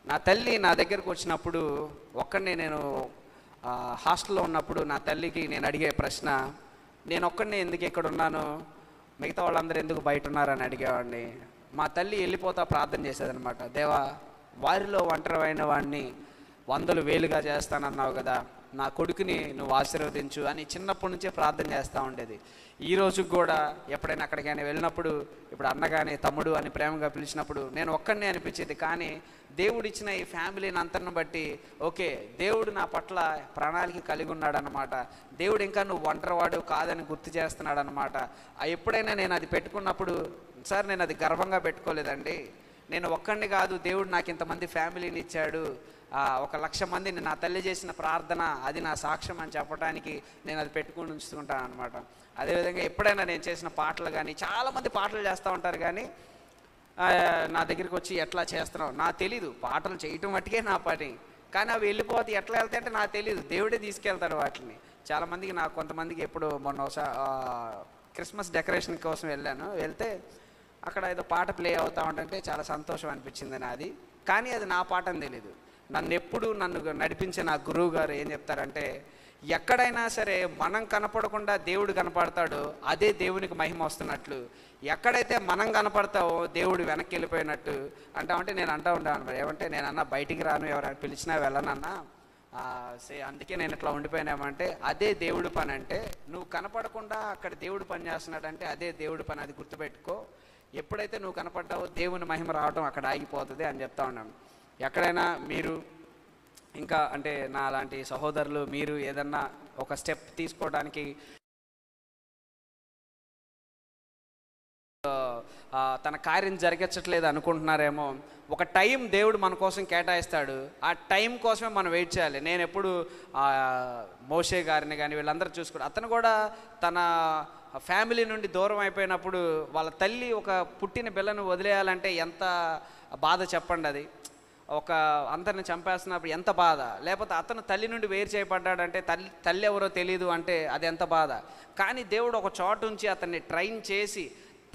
నా తల్లి నా దగ్గరకు వచ్చినప్పుడు ఒక్కడిని, నేను హాస్టల్లో ఉన్నప్పుడు నా తల్లికి నేను అడిగే ప్రశ్న, నేను ఒక్కడిని ఎందుకు ఇక్కడ ఉన్నాను, మిగతా వాళ్ళందరూ ఎందుకు బయట ఉన్నారని అడిగేవాడిని. మా తల్లి వెళ్ళిపోతా ప్రార్థన చేసేదనమాట, దేవా వారిలో ఒంటరైన వాడిని 100,000గా చేస్తానన్నావు కదా, నా కొడుకుని నువ్వు ఆశీర్వదించు అని చిన్నప్పటి నుంచే ప్రార్థన చేస్తూ ఉండేది. ఈ రోజుకి కూడా ఎప్పుడైనా అక్కడికైనా వెళ్ళినప్పుడు, ఇప్పుడు అన్నగాని తమ్ముడు అని ప్రేమగా పిలిచినప్పుడు నేను ఒక్కడినే అనిపించేది. కానీ దేవుడిచ్చిన ఈ ఫ్యామిలీని అంతను బట్టి ఓకే, దేవుడు నా పట్ల ప్రణాళిక కలిగి ఉన్నాడు అన్నమాట. దేవుడు ఇంకా నువ్వు ఒంటరివాడు కాదని గుర్తు చేస్తున్నాడు అన్నమాట. ఎప్పుడైనా నేను అది పెట్టుకున్నప్పుడు, సార్ నేను అది గర్వంగా పెట్టుకోలేదండి, నేను ఒక్కడిని కాదు, దేవుడు నాకు ఇంతమంది ఫ్యామిలీని ఇచ్చాడు, 1,00,000 మందిని, నా తల్లి చేసిన ప్రార్థన అది నా సాక్ష్యం అని చెప్పడానికి నేను అది పెట్టుకుని ఉంచుకుంటాను అనమాట. అదేవిధంగా ఎప్పుడైనా నేను చేసిన పాటలు కానీ, చాలామంది పాటలు చేస్తూ ఉంటారు, కానీ నా దగ్గరికి వచ్చి ఎట్లా చేస్తున్నావు నాకు తెలీదు, పాటలు చేయటం మట్టుకే నా పని, కానీ అవి వెళ్ళిపోతే ఎట్లా వెళ్తాయి అంటే నాకు తెలీదు, దేవుడే తీసుకెళ్తాడు వాటిని. చాలామందికి, నాకు కొంతమందికి ఎప్పుడు మొన్న క్రిస్మస్ డెకరేషన్ కోసం వెళ్తే అక్కడ ఏదో పాట ప్లే అవుతా ఉంటుంటే చాలా సంతోషం అనిపించింది నాది. కానీ అది నా పాట అని తెలీదు. నన్ను నడిపించే నా గురువు గారు ఏం చెప్తారంటే, ఎక్కడైనా సరే మనం కనపడకుండా దేవుడు కనపడతాడో అదే దేవునికి మహిమ వస్తున్నట్లు, ఎక్కడైతే మనం కనపడతావో దేవుడు వెనక్కి వెళ్ళిపోయినట్టు అంటామంటే నేను అంటూ ఉంటాను. ఏమంటే నేను అన్న బయటికి రాను, ఎవరైనా పిలిచినా వెళ్ళనన్నా, అందుకే నేను ఇట్లా ఉండిపోయినామంటే అదే దేవుడు పని. అంటే నువ్వు కనపడకుండా అక్కడ దేవుడు పని చేస్తున్నాడంటే అదే దేవుడు పని, అది గుర్తుపెట్టుకో. ఎప్పుడైతే నువ్వు కనపడ్డావో దేవుని మహిమ రావడం అక్కడ ఆగిపోతుంది అని చెప్తా ఉన్నాను. ఎక్కడైనా మీరు ఇంకా అంటే నా అలాంటి సహోదరులు మీరు ఏదన్నా ఒక స్టెప్ తీసుకోవడానికి తన కార్యం జరిగించట్లేదు అనుకుంటున్నారేమో, ఒక టైం దేవుడు మన కోసం కేటాయిస్తాడు, ఆ టైం కోసమే మనం వెయిట్ చేయాలి. నేను ఎప్పుడు మోషే గారిని కానీ వీళ్ళందరూ చూసుకుంటా, అతను కూడా తన ఫ్యామిలీ నుండి దూరం అయిపోయినప్పుడు వాళ్ళ తల్లి ఒక పుట్టిన పిల్లను వదిలేయాలంటే ఎంత బాధ చెప్పండి. అది ఒక అందరిని చంపేస్తున్నప్పుడు ఎంత బాధ, లేకపోతే అతను తల్లి నుండి వేరు చేయబడ్డాడంటే తల్లి ఎవరో తెలియదు అంటే అది ఎంత బాధ. కానీ దేవుడు ఒక చోటు ఉంచి అతన్ని ట్రైన్ చేసి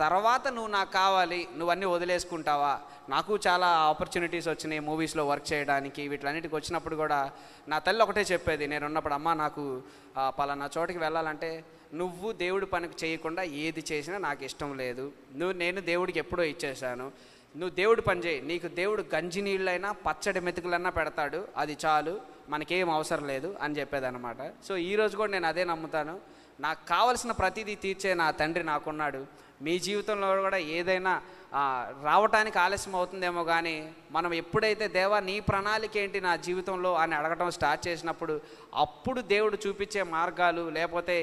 తర్వాత నువ్వు నాకు కావాలి, నువ్వు అన్నీ వదిలేసుకుంటావా. నాకు చాలా ఆపర్చునిటీస్ వచ్చినాయి మూవీస్లో వర్క్ చేయడానికి, వీటిలన్నిటికి వచ్చినప్పుడు కూడా నా తల్లి ఒకటే చెప్పేది, నేను ఉన్నప్పుడు, అమ్మ నాకు పలానా చోటికి వెళ్ళాలంటే నువ్వు దేవుడి పనికి చేయకుండా ఏది చేసినా నాకు ఇష్టం లేదు, నేను దేవుడికి ఎప్పుడో ఇచ్చేసాను, నువ్వు దేవుడి పని చేయి, నీకు దేవుడు గంజి నీళ్ళైనా పచ్చడి మెతుకులన్నా పెడతాడు, అది చాలు, మనకేం అవసరం లేదు అని చెప్పేదన్నమాట. సో ఈరోజు కూడా నేను అదే నమ్ముతాను. నాకు కావలసిన ప్రతిదీ తీర్చే నా తండ్రి నాకున్నాడు. మీ జీవితంలో కూడా ఏదైనా రావటానికి ఆలస్యం అవుతుందేమో, కానీ మనం ఎప్పుడైతే దేవా నీ ప్రణాళిక ఏంటి నా జీవితంలో అని అడగటం స్టార్ట్ చేసినప్పుడు, అప్పుడు దేవుడు చూపించే మార్గాలు, లేకపోతే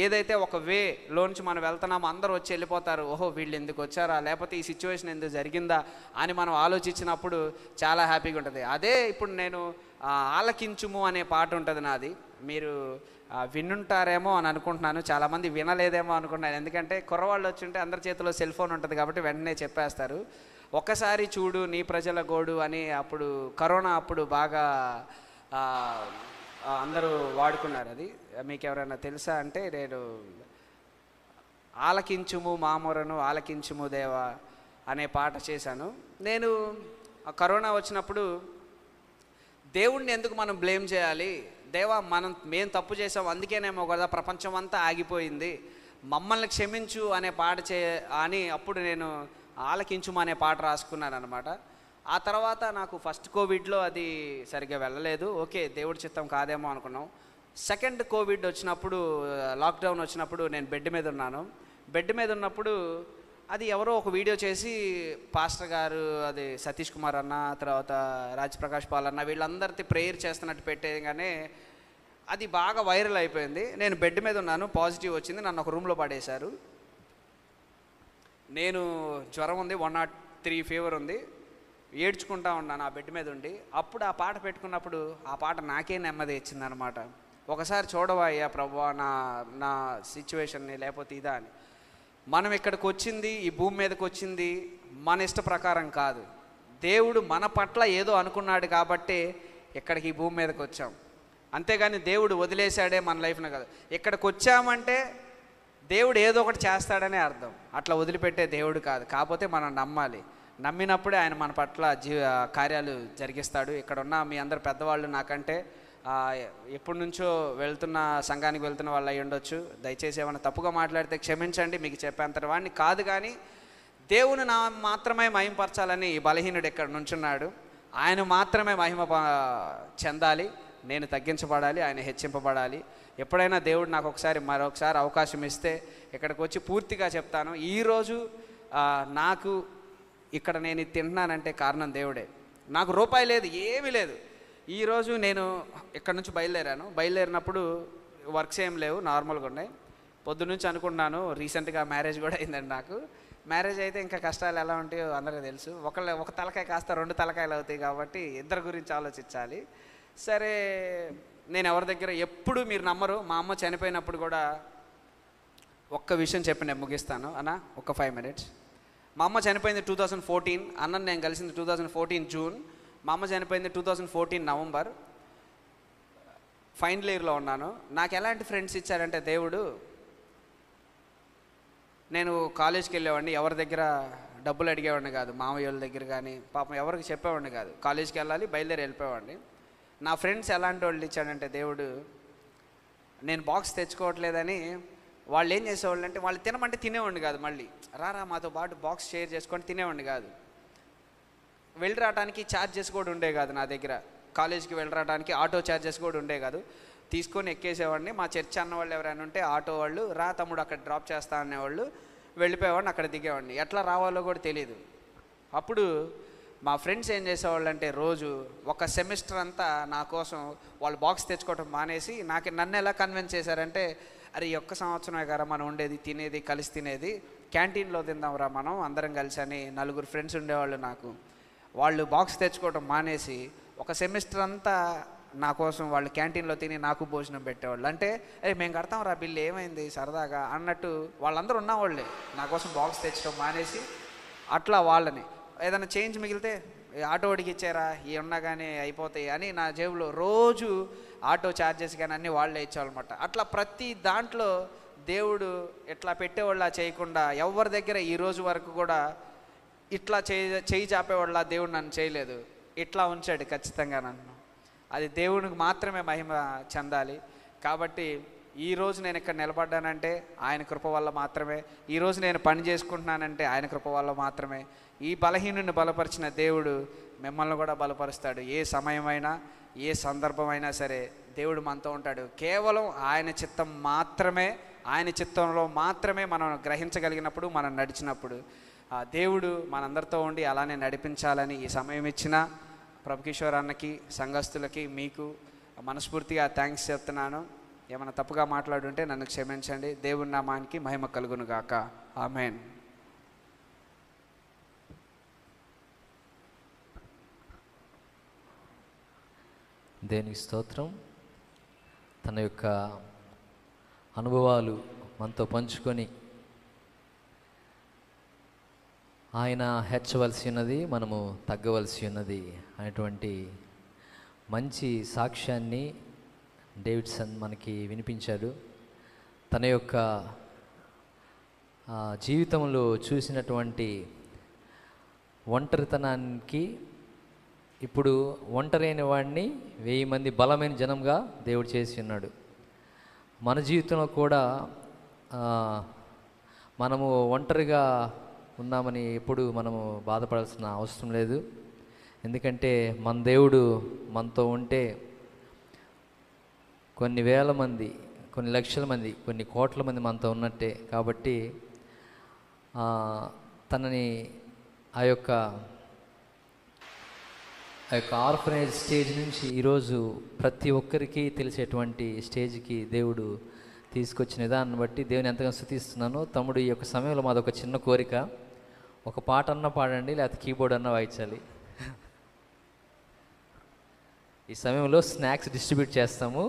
ఏదైతే ఒక వేలోంచి మనం వెళ్తున్నామో అందరూ వచ్చి వెళ్ళిపోతారు, ఓహో వీళ్ళు ఎందుకు వచ్చారా, లేకపోతే ఈ సిచ్యువేషన్ ఎందుకు జరిగిందా అని మనం ఆలోచించినప్పుడు చాలా హ్యాపీగా ఉంటుంది. అదే ఇప్పుడు నేను ఆలకించుము అనే పాట ఉంటుంది నాది, మీరు వినుంటారేమో అని అనుకుంటున్నాను. చాలామంది వినలేదేమో అనుకుంటున్నాను, ఎందుకంటే కుర్రవాళ్ళు వచ్చి ఉంటే అందరి చేతిలో సెల్ ఫోన్ ఉంటుంది కాబట్టి వెంటనే చెప్పేస్తారు. ఒక్కసారి చూడు నీ ప్రజల గోడు అని అప్పుడు కరోనా అప్పుడు బాగా అందరూ వాడుకున్నారు. అది మీకు ఎవరైనా తెలుసా అంటే, నేను ఆలకించుము మామూరను ఆలకించుము దేవా అనే పాట చేశాను. నేను కరోనా వచ్చినప్పుడు దేవుణ్ణి ఎందుకు మనం బ్లేమ్ చేయాలి, దేవా మేము తప్పు చేసాం అందుకేనేమో కదా ప్రపంచం అంతా ఆగిపోయింది, మమ్మల్ని క్షమించు అనే పాట అని అప్పుడు నేను ఆలకించుము అనే పాట రాసుకున్నాను అనమాట. ఆ తర్వాత నాకు ఫస్ట్ కోవిడ్లో అది సరిగ్గా వెళ్ళలేదు, ఓకే దేవుడి చిత్తం కాదేమో అనుకున్నాం. సెకండ్ కోవిడ్ వచ్చినప్పుడు, లాక్డౌన్ వచ్చినప్పుడు నేను బెడ్ మీద ఉన్నాను. బెడ్ మీద ఉన్నప్పుడు అది ఎవరో ఒక వీడియో చేసి పాస్టర్ గారు, అది సతీష్ కుమార్ అన్న, తర్వాత రాజ్ ప్రకాష్ పాల్ అన్న, వీళ్ళందరితో ప్రేయర్ చేస్తున్నట్టు పెట్టేగానే అది బాగా వైరల్ అయిపోయింది. నేను బెడ్ మీద ఉన్నాను, పాజిటివ్ వచ్చింది, నన్ను ఒక రూమ్లో పడేశారు. నేను జ్వరం ఉంది, 103 ఫీవర్ ఉంది, ఏడ్చుకుంటా ఉన్నాను ఆ బెడ్ మీద ఉండి. అప్పుడు ఆ పాట పెట్టుకున్నప్పుడు ఆ పాట నాకే నెమ్మది ఇచ్చిందనమాట. ఒకసారి చూడవా అయ్యా ప్రభువా నా సిచ్యువేషన్ని, లేకపోతే ఇదా అని. మనం ఇక్కడికి వచ్చింది, ఈ భూమి మీదకి వచ్చింది మన ఇష్ట ప్రకారం కాదు, దేవుడు మన పట్ల ఏదో అనుకున్నాడు కాబట్టి ఇక్కడికి ఈ భూమి మీదకి వచ్చాం. అంతేగాని దేవుడు వదిలేశాడే మన లైఫ్ని కాదు. ఇక్కడికి వచ్చామంటే దేవుడు ఏదో ఒకటి చేస్తాడనే అర్థం, అట్లా వదిలిపెట్టే దేవుడు కాదు. కాకపోతే మనం నమ్మాలి, నమ్మినప్పుడే ఆయన మన పట్ల కార్యాలు జరిగిస్తాడు. ఇక్కడ ఉన్న మీ అందరు పెద్దవాళ్ళు నాకంటే ఎప్పటి నుంచో వెళ్తున్న సంఘానికి వెళ్తున్న వాళ్ళు అయి ఉండొచ్చు. దయచేసి ఏమైనా తప్పుగా మాట్లాడితే క్షమించండి, మీకు చెప్పేంతటి వాడిని కాదు. కానీ దేవుని మాత్రమే మహిమపరచాలని ఈ బలహీనుడు ఇక్కడ నుంచున్నాడు. ఆయన మాత్రమే మహిమ చెందాలి, నేను తగ్గించబడాలి, ఆయన హెచ్చింపబడాలి. ఎప్పుడైనా దేవుడు నాకు మరొకసారి అవకాశం ఇస్తే ఇక్కడికి వచ్చి పూర్తిగా చెప్తాను. ఈరోజు నాకు ఇక్కడ నేను తింటున్నానంటే కారణం దేవుడే. నాకు రూపాయి లేదు, ఏమీ లేదు. ఈరోజు నేను ఇక్కడ నుంచి బయలుదేరినప్పుడు వర్క్స్ ఏం లేవు, నార్మల్గా ఉన్నాయి. పొద్దున్నుంచి అనుకుంటున్నాను, రీసెంట్గా మ్యారేజ్ కూడా అయిందండి నాకు. మ్యారేజ్ అయితే ఇంకా కష్టాలు ఎలా ఉంటాయో అందరికీ తెలుసు. ఒక తలకాయ కాస్త 2 తలకాయలు అవుతాయి కాబట్టి ఇద్దరి గురించి ఆలోచించాలి. సరే, నేను ఎవరి దగ్గర ఎప్పుడు మీరు నమ్మరు, మా అమ్మ చనిపోయినప్పుడు కూడా ఒక్క విషయం చెప్పి నేను ముగిస్తాను అన్న, ఒక 5 minutes. మా అమ్మ చనిపోయింది 2014, అన్నను నేను కలిసింది 2014 జూన్, మా అమ్మ చనిపోయింది 2014 నవంబర్. ఫైనల్ ఇయర్లో ఉన్నాను. నాకు ఎలాంటి ఫ్రెండ్స్ ఇచ్చారంటే దేవుడు, నేను కాలేజ్కి వెళ్ళేవాడిని, ఎవరి దగ్గర డబ్బులు అడిగేవాడిని కాదు, మామయ్య వాళ్ళ దగ్గర కానీ పాపం ఎవరికి చెప్పేవాడిని కాదు. కాలేజ్కి వెళ్ళాలి, బయలుదేరి వెళ్ళిపోయేవాడిని. నా ఫ్రెండ్స్ ఎలాంటి వాళ్ళు ఇచ్చాడంటే దేవుడు, నేను బాక్స్ తెచ్చుకోవట్లేదని వాళ్ళు ఏం చేసేవాళ్ళు అంటే, వాళ్ళు తినమంటే తినేవాడిని కాదు, మళ్ళీ రారా మాతో పాటు బాక్స్ షేర్ చేసుకొని తినేవాడిని కాదు. వెళ్ళి రావడానికి ఛార్జెస్ కూడా ఉండే కాదు నా దగ్గర, కాలేజ్కి వెళ్ళి రావడానికి ఆటో ఛార్జెస్ కూడా ఉండే కాదు. తీసుకొని ఎక్కేసేవాడిని. మా చర్చ్ అన్న వాళ్ళు ఎవరైనా ఉంటే ఆటో వాళ్ళు, రా తమ్ముడు అక్కడ డ్రాప్ చేస్తా అనేవాళ్ళు, వెళ్ళిపోయేవాడిని, అక్కడ దిగేవాడిని. ఎట్లా రావాలో కూడా తెలియదు. అప్పుడు మా ఫ్రెండ్స్ ఏం చేసేవాళ్ళు అంటే, రోజు ఒక సెమిస్టర్ అంతా నా కోసం వాళ్ళు బాక్స్ తెచ్చుకోవటం మానేసి నన్ను ఎలా కన్విన్స్ చేశారంటే, అరే ఈ ఒక్క సంవత్సరమే కదా మనం ఉండేది, తినేది కలిసి తినేది, క్యాంటీన్లో తిందాంరా మనం అందరం కలిసి అని 4 ఫ్రెండ్స్ ఉండేవాళ్ళు నాకు. వాళ్ళు బాక్స్ తెచ్చుకోవటం మానేసి ఒక సెమిస్టర్ అంతా నా కోసం వాళ్ళు క్యాంటీన్లో తిని నాకు భోజనం పెట్టేవాళ్ళు. అంటే అరే మేము కడతాం రా బిల్లు, ఏమైంది సరదాగా అన్నట్టు వాళ్ళందరూ ఉన్నవాళ్ళే నా కోసం బాక్స్ తెచ్చడం మానేసి. అట్లా వాళ్ళని ఏదైనా చేంజ్ మిగిలితే ఆటో వాడికి ఇచ్చారా, ఇవి ఉన్నా కానీ అయిపోతాయి అని నా జేబులో రోజు ఆటో ఛార్జెస్ కానీ అన్నీ వాళ్ళే ఇచ్చేవాళ్ళమాట. అట్లా ప్రతి దాంట్లో దేవుడు ఇట్లా పెట్టేవాళ్ళ చేయకుండా, ఎవరి దగ్గర ఈ రోజు వరకు కూడా ఇట్లా చేయి చాపేవాళ్ళ దేవుడు నన్ను చేయలేదు, ఇట్లా ఉంచాడు ఖచ్చితంగా నన్ను. అది దేవునికి మాత్రమే మహిమ చెందాలి. కాబట్టి ఈరోజు నేను ఇక్కడ నిలబడ్డానంటే ఆయన కృప వల్ల మాత్రమే, ఈరోజు నేను పని చేసుకుంటున్నానంటే ఆయన కృప వల్ల మాత్రమే. ఈ బలహీనుని బలపరిచిన దేవుడు మిమ్మల్ని కూడా బలపరుస్తాడు. ఏ సమయమైనా ఏ సందర్భమైనా సరే దేవుడు మనతో ఉంటాడు. కేవలం ఆయన చిత్తం మాత్రమే, ఆయన చిత్తంలో మాత్రమే మనం గ్రహించగలిగినప్పుడు, మనం నడిచినప్పుడు దేవుడు మనందరితో ఉండి అలానే నడిపించాలని ఈ సమయం ఇచ్చిన ప్రభుకిషోర్ అన్నకి, సంఘస్థులకి, మీకు మనస్ఫూర్తిగా థ్యాంక్స్ చెప్తున్నాను. ఏమైనా తప్పుగా మాట్లాడుంటే నన్ను క్షమించండి. దేవుని నామానికి మహిమ కలుగును గాక. ఆమేన్. దేవునికి స్తోత్రం. తన యొక్క అనుభవాలు మనతో పంచుకొని ఆయన హెచ్చవలసి ఉన్నది, మనము తగ్గవలసి ఉన్నది అనేటువంటి మంచి సాక్ష్యాన్ని డేవిడ్సన్ మనకి వినిపించాడు. తన యొక్క జీవితంలో చూసినటువంటి ఒంటరితనానికి ఇప్పుడు ఒంటరైన వాడిని 1000 మంది బలమైన జనంగా దేవుడు చేసి ఉన్నాడు. మన జీవితంలో కూడా మనము ఒంటరిగా ఉన్నామని ఎప్పుడు మనము బాధపడాల్సిన అవసరం లేదు. ఎందుకంటే మన దేవుడు మనతో ఉంటే కొన్ని వేల మంది, కొన్ని లక్షల మంది, కొన్ని కోట్ల మంది మనతో ఉన్నట్టే. కాబట్టి తనని ఆ యొక్క ఆర్ఫనేజ్ స్టేజ్ నుంచి ఈరోజు ప్రతి ఒక్కరికి తెలిసేటువంటి స్టేజ్కి దేవుడు తీసుకొచ్చిన విధానాన్ని బట్టి దేవుని ఎంతగానో స్తుతిస్తున్నాను. తమ్ముడు, ఈ యొక్క సమయంలో మాదొక చిన్న కోరిక, ఒక పాట అన్నా పాడండి, లేకపోతే కీబోర్డ్ అన్నా వాయించాలి. ఈ సమయంలో స్నాక్స్ డిస్ట్రిబ్యూట్ చేస్తాము.